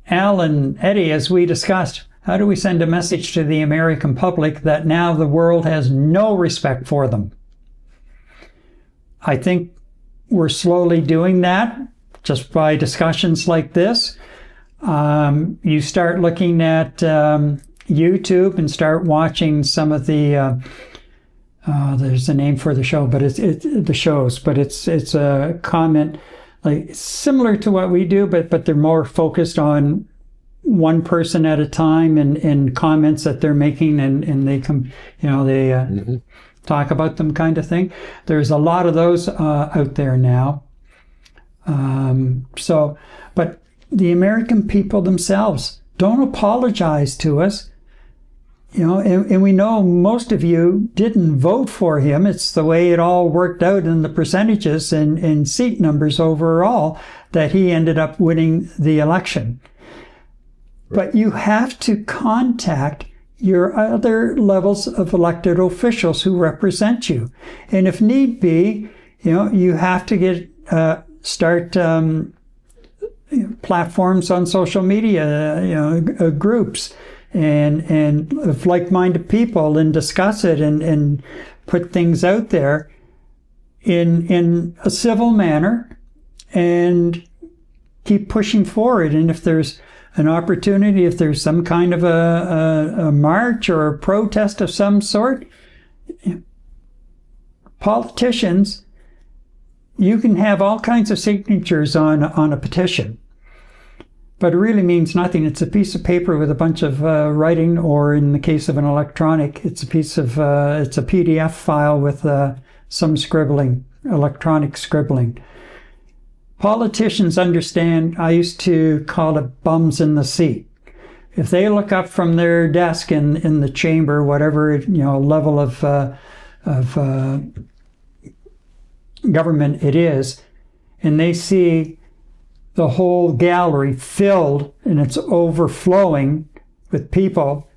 Al and Eddie, as we discussed, how do we send a message to the American public that now the world has no respect for them? I think we're slowly doing that just by discussions like this. You start looking at YouTube and start watching some of the there's a name for the show, but it's the shows, but it's a comment like similar to what we do, but they're more focused on one person at a time and comments that they're making, and they come, they talk about them, kind of thing. There's a lot of those out there now. But the American people themselves don't apologize to us. And we know most of you didn't vote for him. It's the way it all worked out in the percentages and seat numbers overall that he ended up winning the election. But you have to contact your other levels of elected officials who represent you. And if need be, you have to start platforms on social media, groups, and of like-minded people, and discuss it and put things out there in a civil manner and keep pushing forward. And if there's an opportunity, if there's some kind of a march or a protest of some sort, politicians, you can have all kinds of signatures on a petition, but it really means nothing. It's a piece of paper with a bunch of writing, or in the case of an electronic, it's a PDF file with some scribbling, electronic scribbling. Politicians understand. I used to call it bums in the seat. If they look up from their desk in the chamber, whatever level of government it is, and they see the whole gallery filled and it's overflowing with people,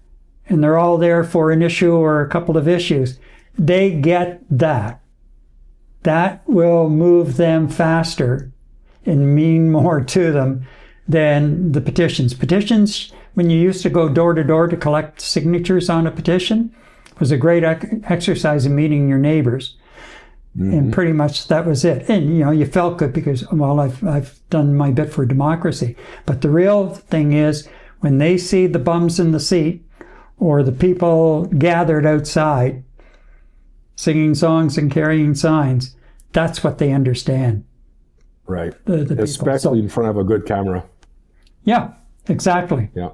and they're all there for an issue or a couple of issues, they get that. That will move them faster and mean more to them than the petitions. Petitions, when you used to go door to door to collect signatures on a petition, was a great exercise in meeting your neighbors. Mm-hmm. And pretty much that was it. And you felt good because, well, I've done my bit for democracy. But the real thing is, when they see the bums in the seat, or the people gathered outside singing songs and carrying signs, that's what they understand. Right. The especially in front of a good camera. Yeah, exactly. Yeah.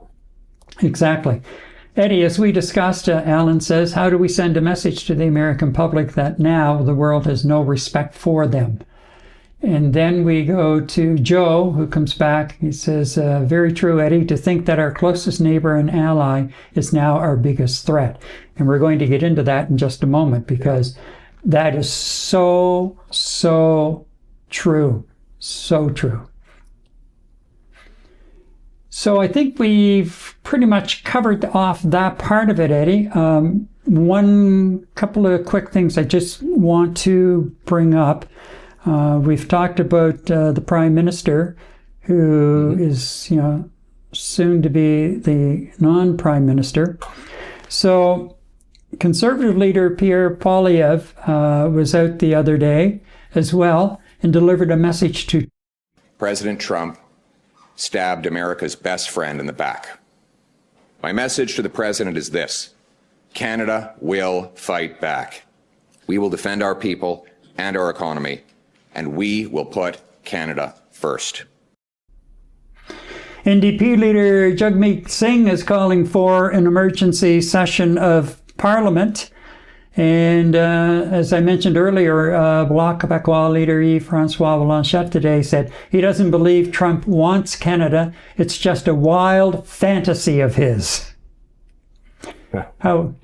Exactly. Eddie, as we discussed, Alan says, how do we send a message to the American public that now the world has no respect for them? And then we go to Joe, who comes back. He says, very true, Eddie, to think that our closest neighbor and ally is now our biggest threat. And we're going to get into that in just a moment, because that is so true. So true. So I think we've pretty much covered off that part of it, Eddie. One couple of quick things I just want to bring up. We've talked about the Prime Minister, who is, soon to be the non-Prime Minister. So Conservative leader Pierre Poilievre was out the other day as well and delivered a message to President Trump stabbed America's best friend in the back. My message to the president is this: Canada will fight back. We will defend our people and our economy, and we will put Canada first. NDP leader Jagmeet Singh is calling for an emergency session of Parliament. And as I mentioned earlier, Bloc Québécois leader Yves-François Blanchet today said he doesn't believe Trump wants Canada. It's just a wild fantasy of his. How,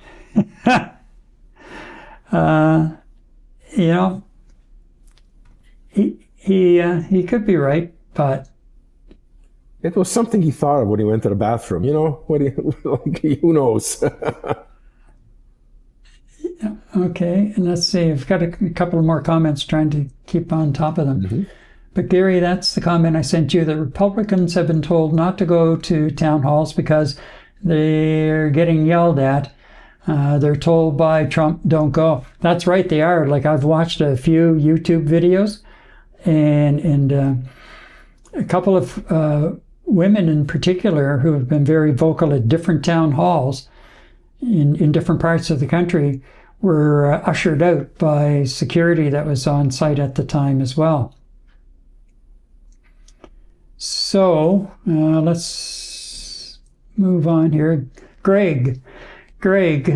he could be right, but it was something he thought of when he went to the bathroom. Who knows? Okay, and let's see. I've got a couple of more comments, trying to keep on top of them. Mm-hmm. But Gary, that's the comment I sent you. The Republicans have been told not to go to town halls because they're getting yelled at. They're told by Trump, don't go. That's right, they are. Like, I've watched a few YouTube videos, and a couple of women in particular who have been very vocal at different town halls in different parts of the country were ushered out by security that was on site at the time as well. So let's move on here. Greg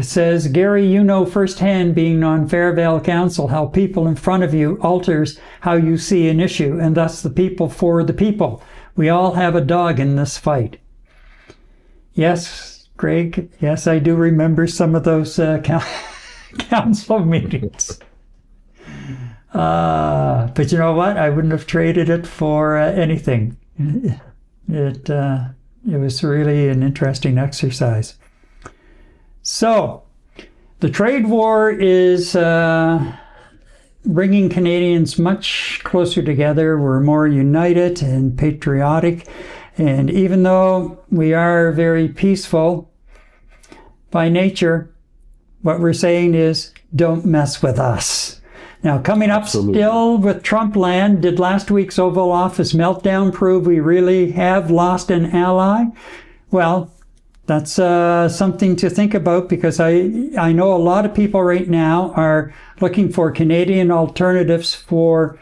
says, Gary, you know firsthand being on Fairvale Council how people in front of you alters how you see an issue, and thus the people for the people. We all have a dog in this fight. Yes, Greg, yes, I do remember some of those council meetings. But you know what? I wouldn't have traded it for anything. It was really an interesting exercise. So, the trade war is bringing Canadians much closer together. We're more united and patriotic. And even though we are very peaceful by nature, what we're saying is, don't mess with us. Now, coming up still with Trump land, did last week's Oval Office meltdown prove we really have lost an ally? Well, that's something to think about, because I know a lot of people right now are looking for Canadian alternatives for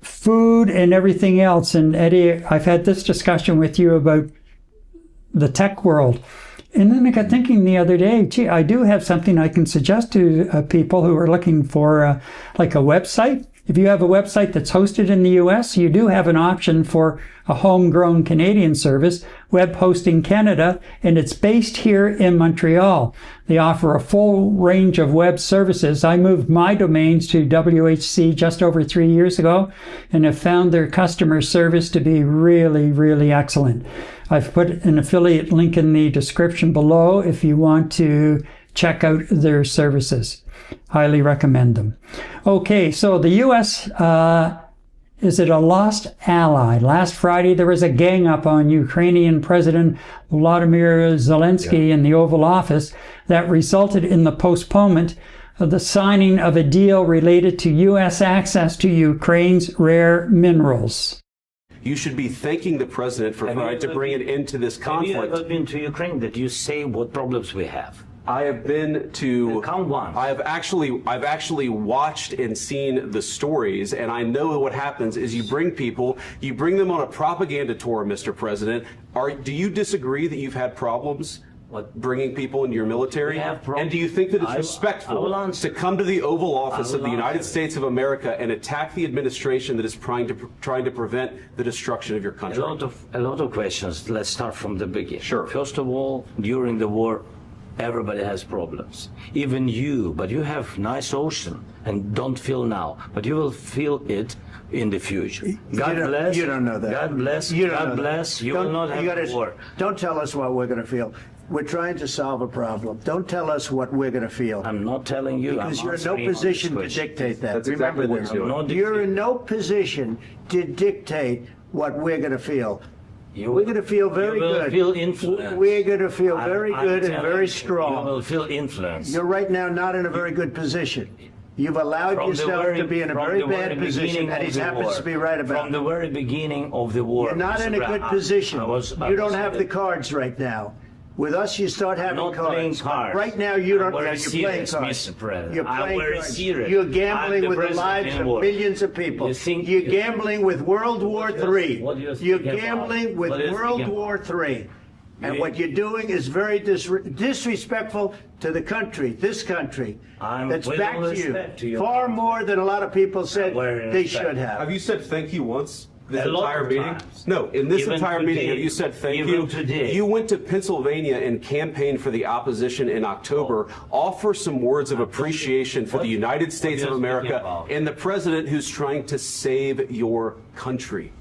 food and everything else. And Eddie, I've had this discussion with you about the tech world. And then I got thinking the other day, gee, I do have something I can suggest to people who are looking for like a website. If you have a website that's hosted in the US, you do have an option for a homegrown Canadian service, Web Hosting Canada, and it's based here in Montreal. They offer a full range of web services. I moved my domains to WHC just over 3 years ago and have found their customer service to be really, really excellent. I've put an affiliate link in the description below if you want to check out their services. Highly recommend them. Okay, so the U.S., is it a lost ally? Last Friday, there was a gang up on Ukrainian President Volodymyr Zelensky in the Oval Office that resulted in the postponement of the signing of a deal related to U.S. access to Ukraine's rare minerals. You should be thanking the president for trying to bring an end to this conflict. Have you ever been to Ukraine? That you say what problems we have? I have been to. Count one. I've actually watched and seen the stories, and I know what happens is you bring them on a propaganda tour, Mr. President. Do you disagree that you've had problems bringing people into your military? And do you think that it's respectful to come to the Oval Office of the United States of America and attack the administration that is trying to prevent the destruction of your country? A lot of questions. Let's start from the beginning. Sure. First of all, during the war, everybody has problems. Even you, but you have nice ocean and don't feel now, but you will feel it in the future. God bless. You don't know that. God bless. You don't God know bless. That. You will not have war. Don't tell us what we're going to feel. We're trying to solve a problem. Don't tell us what we're going to feel. I'm not telling you. Because you're in no position to dictate that. That's exactly what you're doing. You're in no position to dictate what we're going to feel. We're going to feel very good. You will feel influence. We're going to feel very good and very strong. You will feel influence. You're right now not in a very good position. You've allowed yourself to be in a very bad position, and he happens to be right about it. From the very beginning of the war. You're not in a good position. You don't have the cards right now. With us, you start having not cards. Playing cards. Right now, you don't. You're playing cards. Mr. President. You're playing very cards. serious. You're gambling with the lives of millions of people. You're gambling with World War III. You're gambling with World War III. And what you're doing is very disrespectful to the country, this country, that's back to you, far more than a lot of people said they should have. Have you said thank you once? This A lot entire of meeting? times. No, in this Even entire today. meeting, have you said thank Even you? today. You went to Pennsylvania and campaigned for the opposition in October. Offer some words of appreciation for the United States of America and the president who's trying to save your country.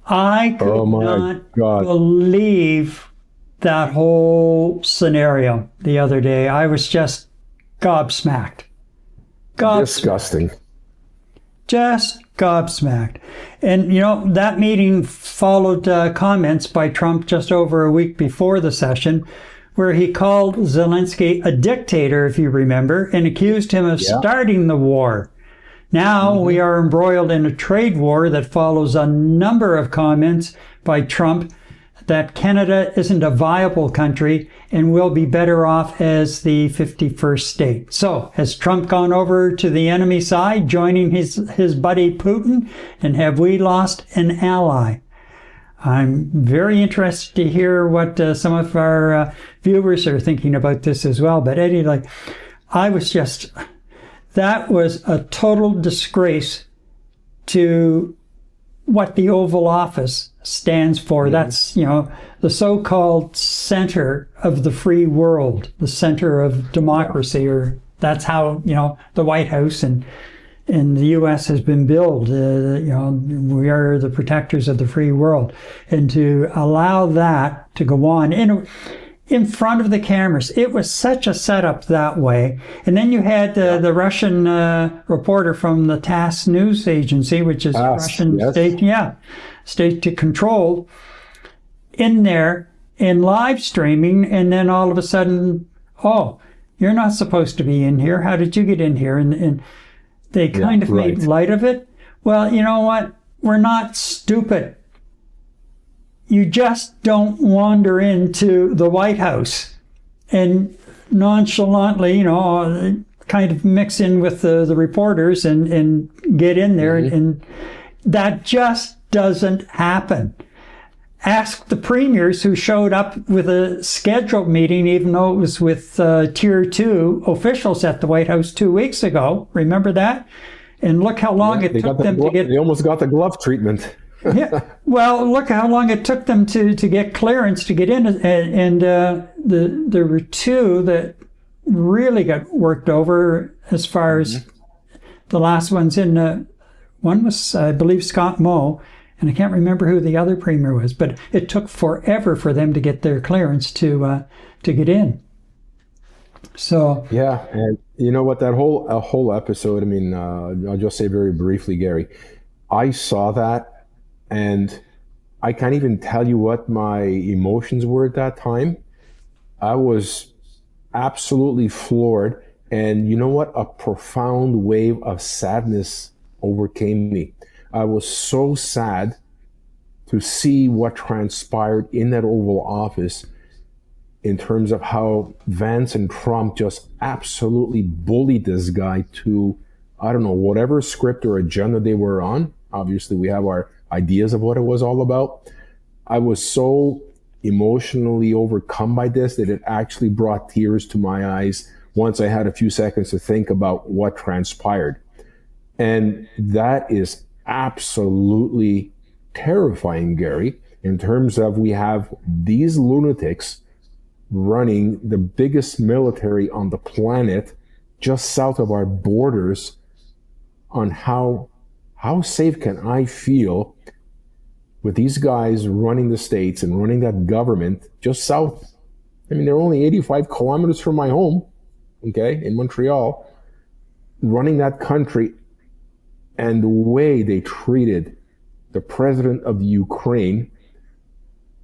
I could not believe that whole scenario the other day. I was just gobsmacked. Disgusting. Just gobsmacked. And, you know, that meeting followed comments by Trump just over a week before the session, where he called Zelensky a dictator, if you remember, and accused him of starting the war. Now we are embroiled in a trade war that follows a number of comments by Trump that Canada isn't a viable country and will be better off as the 51st state. So, has Trump gone over to the enemy side, joining his buddy Putin? And have we lost an ally? I'm very interested to hear what some of our viewers are thinking about this as well. But Eddie, that was a total disgrace to what the Oval Office stands for. That's, the so-called center of the free world, the center of democracy, or that's how, the White House and the U.S. has been billed. We are the protectors of the free world. And to allow that to go on in front of the cameras, it was such a setup that way. And then you had the Russian reporter from the TASS news agency, which is Russian state to control, in there in live streaming. And then all of a sudden, oh, you're not supposed to be in here. How did you get in here? And they kind of made light of it. Well, you know what? We're not stupid. You just don't wander into the White House and nonchalantly, kind of mix in with the reporters and get in there. And that just doesn't happen. Ask the premiers who showed up with a scheduled meeting, even though it was with Tier 2 officials at the White House 2 weeks ago. Remember that? And look how long it took them to get... They almost got the glove treatment. Yeah. Well, look how long it took them to get clearance to get in. And there were two that really got worked over as far as the last ones in... one was, I believe, Scott Moe. And I can't remember who the other premier was, but it took forever for them to get their clearance to get in. So yeah, and you know what? That whole episode. I mean, I'll just say very briefly, Gary. I saw that, and I can't even tell you what my emotions were at that time. I was absolutely floored, and you know what? A profound wave of sadness overcame me. I was so sad to see what transpired in that Oval Office in terms of how Vance and Trump just absolutely bullied this guy to, I don't know, whatever script or agenda they were on. Obviously, we have our ideas of what it was all about. I was so emotionally overcome by this that it actually brought tears to my eyes once I had a few seconds to think about what transpired. And that is absolutely terrifying, Gary, in terms of we have these lunatics running the biggest military on the planet just south of our borders. On how safe can I feel with these guys running the states and running that government just south? I mean, they're only 85 kilometers from my home, okay, in Montreal, running that country. And the way they treated the president of the Ukraine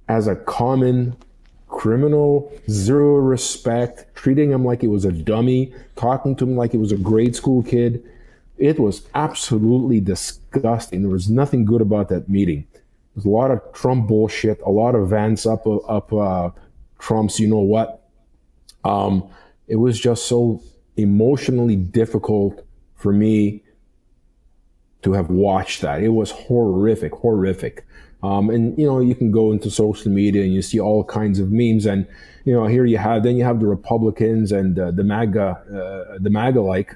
as a common criminal, zero respect, treating him like he was a dummy, talking to him like he was a grade school kid. It was absolutely disgusting. There was nothing good about that meeting. There was a lot of Trump bullshit, a lot of Vance up Trump's you know what. It was just so emotionally difficult for me to have watched that. It was horrific. And you can go into social media and you see all kinds of memes, and here you have the Republicans and the MAGA like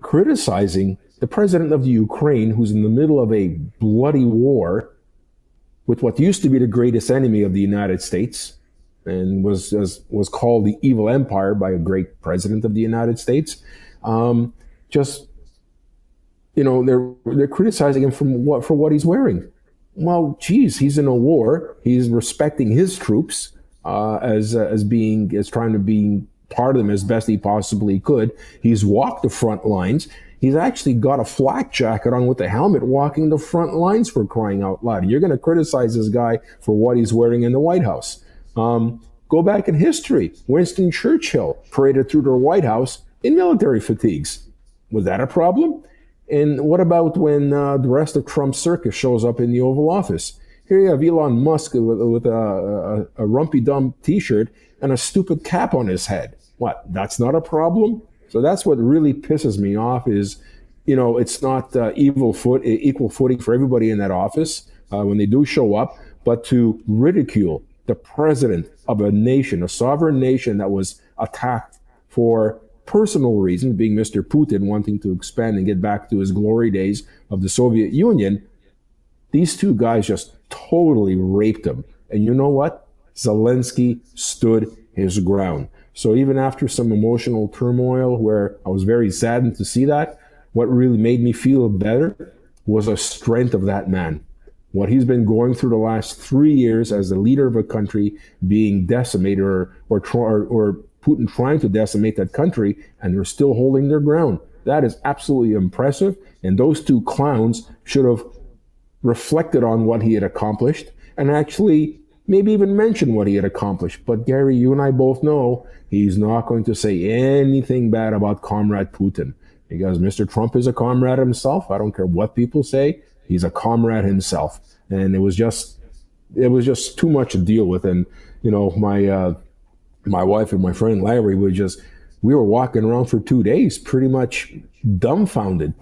criticizing the president of the Ukraine, who's in the middle of a bloody war with what used to be the greatest enemy of the United States, and was called the evil empire by a great president of the United States. They're criticizing him for what he's wearing. Well, geez, he's in a war. He's respecting his troops as trying to be part of them as best he possibly could. He's walked the front lines. He's actually got a flak jacket on with a helmet, walking the front lines, for crying out loud. And you're going to criticize this guy for what he's wearing in the White House. Go back in history. Winston Churchill paraded through the White House in military fatigues. Was that a problem? And what about when the rest of Trump's circus shows up in the Oval Office? Here you have Elon Musk with a rumpy-dump T-shirt and a stupid cap on his head. What? That's not a problem? So that's what really pisses me off is, it's not equal footing for everybody in that office when they do show up, but to ridicule the president of a nation, a sovereign nation that was attacked for personal reasons, being Mr. Putin wanting to expand and get back to his glory days of the Soviet Union. These two guys just totally raped him. And you know what? Zelensky stood his ground. So even after some emotional turmoil where I was very saddened to see that, what really made me feel better was the strength of that man. What he's been going through the last 3 years as the leader of a country being decimated or Putin trying to decimate that country, and they're still holding their ground. That is absolutely impressive. And those two clowns should have reflected on what he had accomplished and actually maybe even mention what he had accomplished. But Gary, you and I both know he's not going to say anything bad about Comrade Putin because Mr. Trump is a comrade himself. I don't care what people say. He's a comrade himself. And it was just too much to deal with. And, my wife and my friend Larry we were walking around for 2 days, pretty much dumbfounded,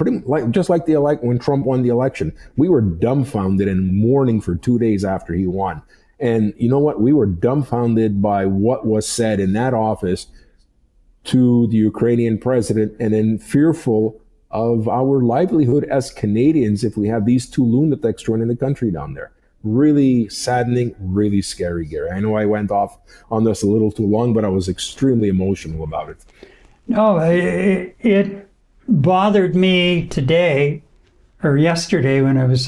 just like when Trump won the election. We were dumbfounded and mourning for 2 days after he won. And you know what? We were dumbfounded by what was said in that office to the Ukrainian president, and then fearful of our livelihood as Canadians if we have these two lunatics running the country down there. Really saddening, really scary, Gary. I know I went off on this a little too long, but I was extremely emotional about it. No, it bothered me today or yesterday when I was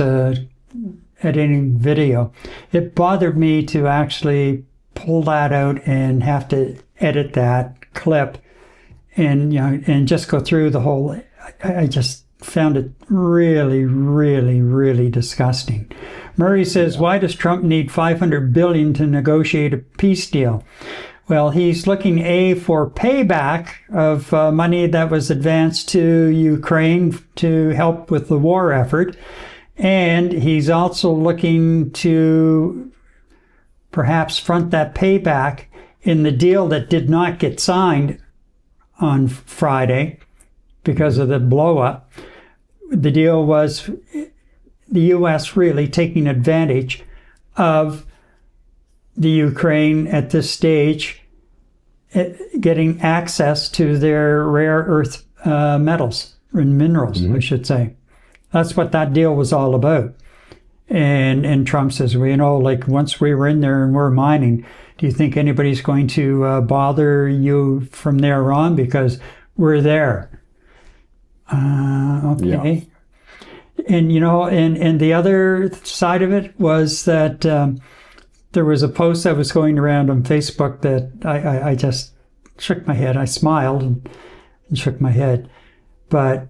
editing video. It bothered me to actually pull that out and have to edit that clip and just go through the whole. I just found it really, really, really disgusting. Murray says, why does Trump need $500 billion to negotiate a peace deal? Well, he's looking, for payback of money that was advanced to Ukraine to help with the war effort. And he's also looking to perhaps front that payback in the deal that did not get signed on Friday because of the blow-up. The deal was the U.S. really taking advantage of the Ukraine at this stage, getting access to their rare earth metals and minerals, I should say. That's what that deal was all about. And Trump says, once we were in there and we're mining, do you think anybody's going to bother you from there on? Because we're there. Okay. Yeah. And, and the other side of it was that there was a post that was going around on Facebook that I just shook my head. I smiled and shook my head. But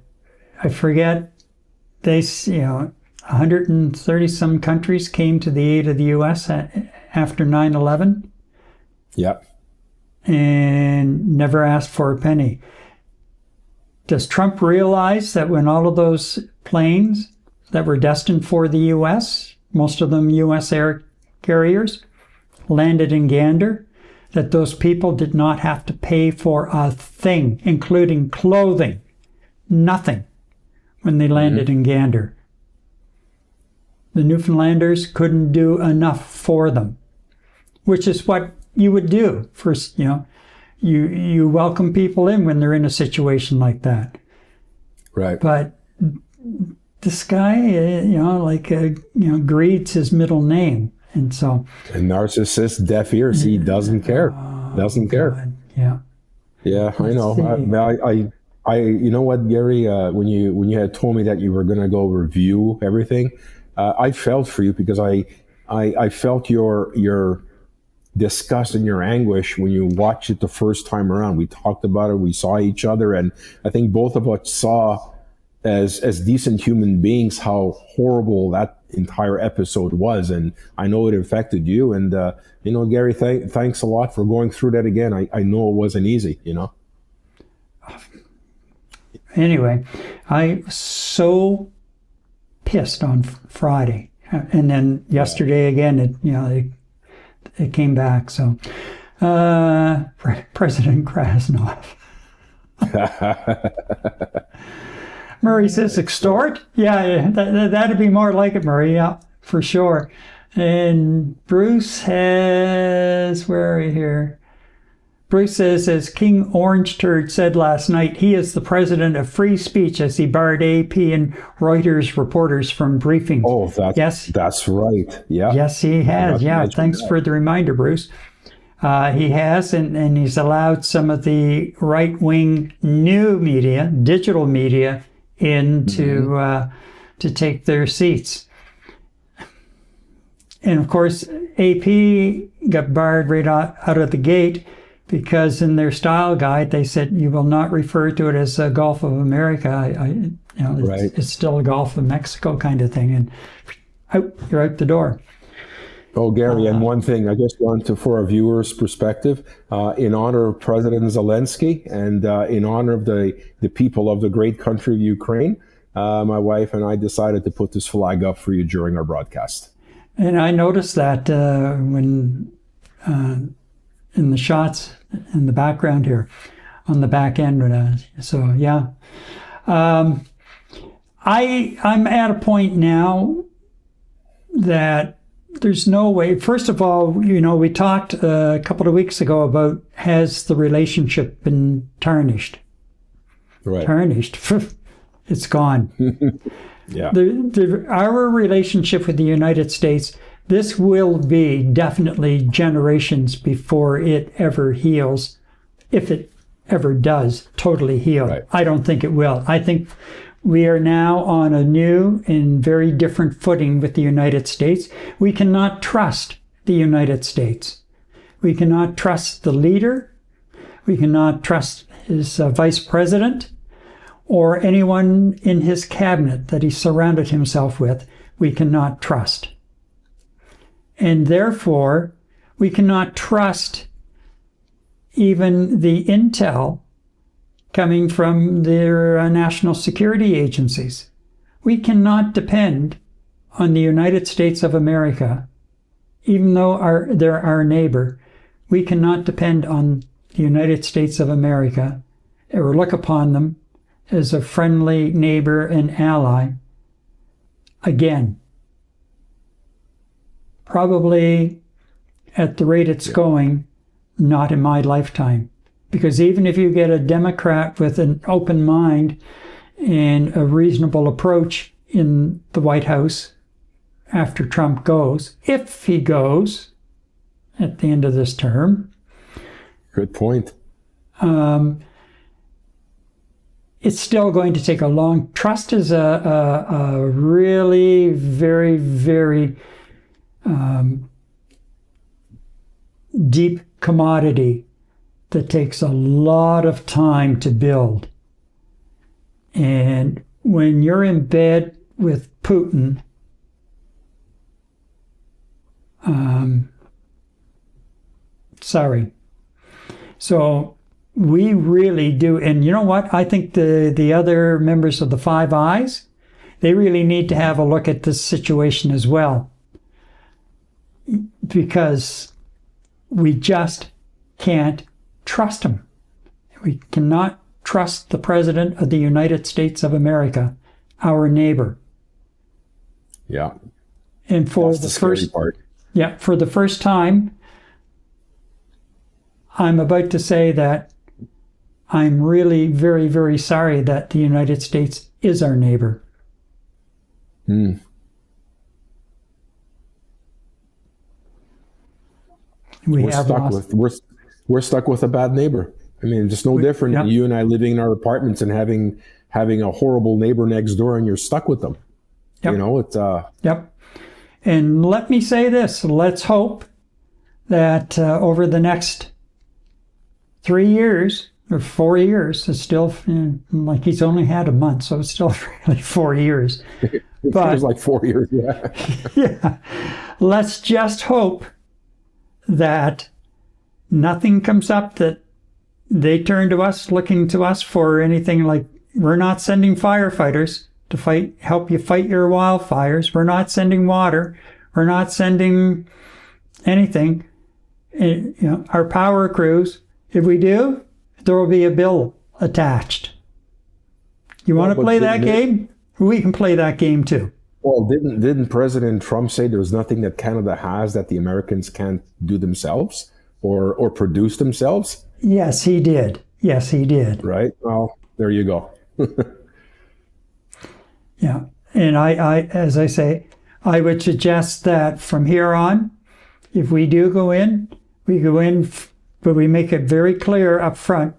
I forget, 130 some countries came to the aid of the U.S. after 9/11. Yep. And never asked for a penny. Does Trump realize that when all of those planes that were destined for the U.S., most of them U.S. air carriers, landed in Gander, that those people did not have to pay for a thing, including clothing, nothing, when they landed in Gander? The Newfoundlanders couldn't do enough for them, which is what you would do. First, you welcome people in when they're in a situation like that. Right. But this guy, greed's his middle name. And so. A narcissist, deaf ears, he doesn't care. Doesn't care. God. Yeah. Yeah, I know. I you know what, Gary, when you had told me that you were going to go review everything, I felt for you because I felt your disgust and your anguish when you watched it the first time around. We talked about it, we saw each other, and I think both of us saw as decent human beings how horrible that entire episode was, and I know it affected you. And Gary, thanks a lot for going through that again. I know it wasn't easy. anyway, I was so pissed on Friday, and then yesterday again. It came back. So, President Krasnov. Murray says extort. Yeah, that'd be more like it, Murray. Yeah, for sure. And Bruce has, where are we here? Bruce says, as King Orange Turd said last night, he is the president of free speech as he barred AP and Reuters reporters from briefing. Oh, that's right. Yeah. Yes, he has. Yeah, thanks for the reminder, Bruce. He has, and he's allowed some of the right-wing new media, digital media, in to take their seats. And of course, AP got barred right out of the gate because in their style guide they said you will not refer to it as a Gulf of America. It's still a Gulf of Mexico kind of thing, and you're out the door. Oh, Gary, and one thing I just want to, for our viewers' perspective, in honor of President Zelensky and in honor of the people of the great country of Ukraine, my wife and I decided to put this flag up for you during our broadcast. And I noticed that when in the shots in the background here, on the back end. So yeah, I'm at a point now that there's no way. First of all, we talked a couple of weeks ago about, has the relationship been tarnished? Right. Tarnished. It's gone. Yeah. Our relationship with the United States, this will be definitely generations before it ever heals, if it ever does totally heal. Right. I don't think it will. I think we are now on a new and very different footing with the United States. We cannot trust the United States. We cannot trust the leader. We cannot trust his vice president or anyone in his cabinet that he surrounded himself with. We cannot trust. And therefore, we cannot trust even the intel coming from their national security agencies. We cannot depend on the United States of America, even though they're our neighbor. We cannot depend on the United States of America or look upon them as a friendly neighbor and ally. Again, probably at the rate it's going, not in my lifetime. Because even if you get a Democrat with an open mind and a reasonable approach in the White House after Trump goes, if he goes at the end of this term. Good point. It's still going to take a long... Trust is a really very, very deep commodity that takes a lot of time to build. And when you're in bed with Putin, sorry. So we really do, and you know what? I think the other members of the Five Eyes, they really need to have a look at this situation as well. Because we just can't trust him. We cannot trust the President of the United States of America, our neighbor. Yeah. And for That's the scary part. Yeah, for the first time, I'm about to say that I'm really very, very sorry that the United States is our neighbor. Hmm. We're stuck with a bad neighbor. I mean, it's no different than you and I living in our apartments and having a horrible neighbor next door, and you're stuck with them. Yep. You know, it's Yep. And let me say this: let's hope that over the next 3 years or 4 years, it's still like he's only had a month, so it's still really 4 years. It feels like 4 years. Yeah. Yeah. Let's just hope that nothing comes up that they turn to us, looking to us for anything like we're not sending firefighters to help you fight your wildfires. We're not sending water. We're not sending anything. Our power crews, if we do, there will be a bill attached. You want to play that game? We can play that game too. Well, didn't President Trump say there's nothing that Canada has that the Americans can't do themselves or produce themselves? Yes, he did. Yes, he did. Right. Well, there you go. Yeah. And I, as I say, I would suggest that from here on, if we do go in, we go in, but we make it very clear up front,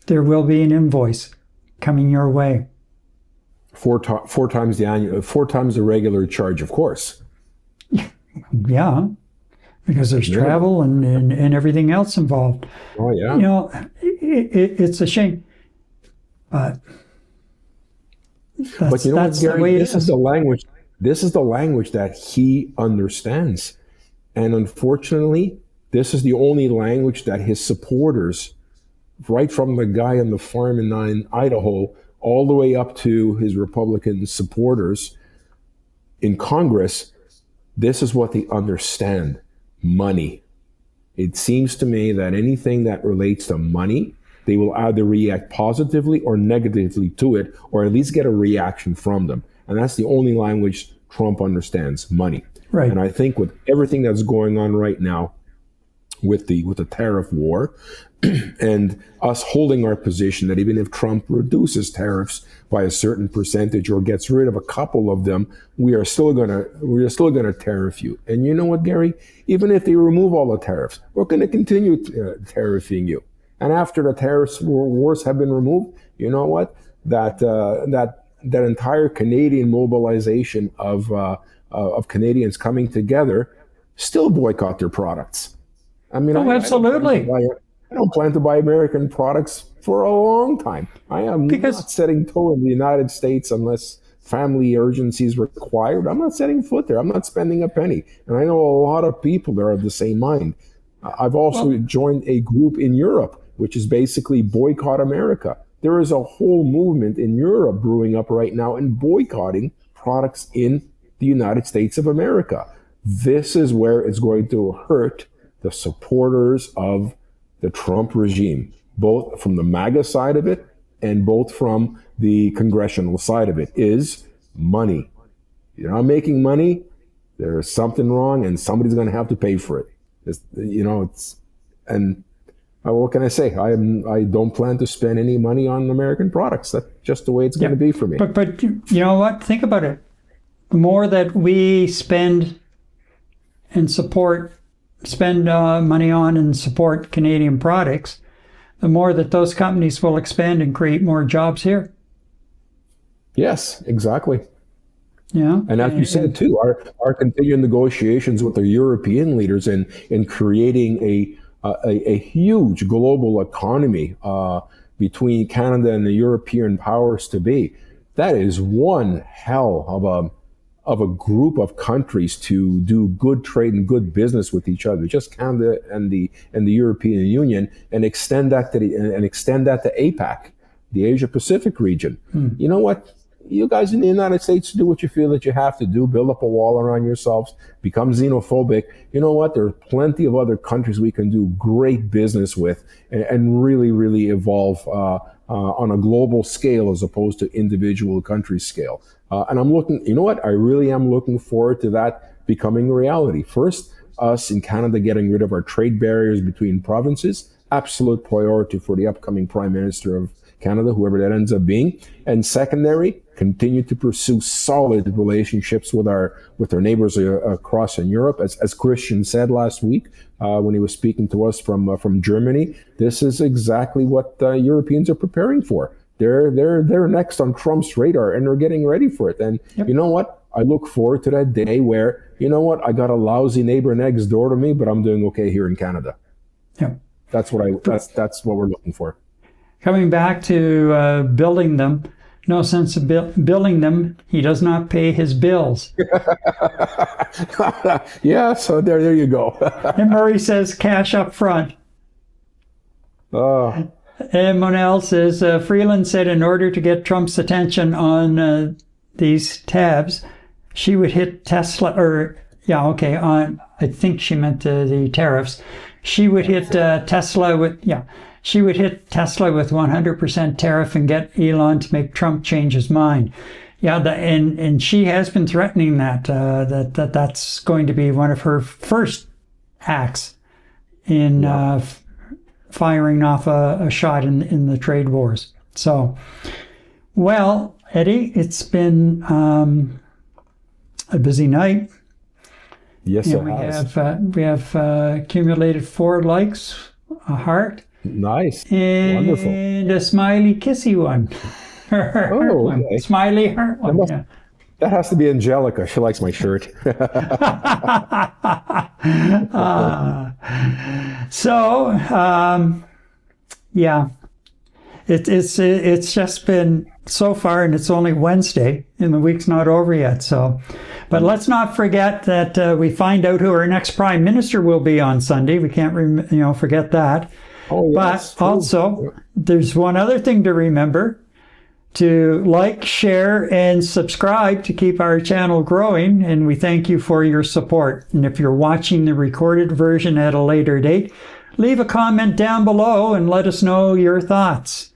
there will be an invoice coming your way. Four times the regular charge, of course. Yeah, because there's travel and everything else involved. Oh yeah. It's a shame, but you know what, Gary? This is the language. This is the language that he understands, and unfortunately, this is the only language that his supporters, right from the guy on the farm in Idaho, all the way up to his Republican supporters in Congress, this is what they understand: money. It seems to me that anything that relates to money, they will either react positively or negatively to it, or at least get a reaction from them. And that's the only language Trump understands: money. Right. And I think with everything that's going on right now, with the tariff war, and us holding our position that even if Trump reduces tariffs by a certain percentage or gets rid of a couple of them, we are still gonna tariff you. And you know what, Gary? Even if they remove all the tariffs, we're going to continue tariffing you. And after the tariffs wars have been removed, you know what? That entire Canadian mobilization of Canadians coming together still boycott their products. I mean, absolutely. I don't plan to buy American products for a long time. I am not setting toe in the United States unless family urgency is required. I'm not setting foot there. I'm not spending a penny. And I know a lot of people that are of the same mind. I've also joined a group in Europe, which is basically Boycott America. There is a whole movement in Europe brewing up right now and boycotting products in the United States of America. This is where it's going to hurt the supporters of the Trump regime, both from the MAGA side of it and both from the congressional side of it, is money. You're not making money, there's something wrong, and somebody's going to have to pay for it. What can I say? I don't plan to spend any money on American products. That's just the way it's going to be for me. But you know what? Think about it. The more that we spend money on and support Canadian products, the more that those companies will expand and create more jobs here. Yes, exactly. Yeah. And as you said too, our continuing negotiations with the European leaders in creating a huge global economy between Canada and the European powers to be, that is one hell of a group of countries to do good trade and good business with each other. Just Canada and the European Union, and extend that to APAC, the Asia Pacific region. You know what? You guys in the United States do what you feel that you have to do. Build up a wall around yourselves. Become xenophobic. You know what? There are plenty of other countries we can do great business with and really, really evolve on a global scale as opposed to individual country scale. And I'm looking, you know what? I really am looking forward to that becoming a reality. First, us in Canada getting rid of our trade barriers between provinces, absolute priority for the upcoming Prime Minister of Canada, whoever that ends up being. And secondary, continue to pursue solid relationships with our neighbors across in Europe. As Christian said last week when he was speaking to us from Germany, this is exactly what Europeans are preparing for. They're next on Trump's radar, and they're getting ready for it. And You know what? I look forward to that day where, you know what, I got a lousy neighbor next door to me, but I'm doing okay here in Canada. Yeah. That's what we're looking for. Coming back to building them, no sense of building them. He does not pay his bills. Yeah, so there you go. And Murray says cash up front. And Monel says, Freeland said in order to get Trump's attention on these tabs, she would hit Tesla, I think she meant the tariffs. She would hit Tesla with 100% tariff and get Elon to make Trump change his mind. Yeah, and she has been threatening that's going to be one of her first acts in firing off a shot in the trade wars. So, well, Eddie, it's been a busy night. Yes, it has. We have accumulated 4 likes, a heart. Nice. And wonderful. A smiley kissy one. Okay. Smiley heart one. That has to be Angelica. She likes my shirt. It's just been so far, and it's only Wednesday, and the week's not over yet. So, but let's not forget that we find out who our next Prime Minister will be on Sunday. We can't forget that. Oh, yes, but also, there's one other thing to remember: to like, share, and subscribe to keep our channel growing. And we thank you for your support. And if you're watching the recorded version at a later date, leave a comment down below and let us know your thoughts.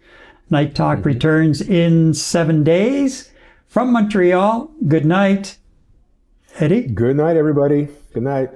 Night Talk returns in 7 days. From Montreal, good night. Eddie? Good night, everybody. Good night.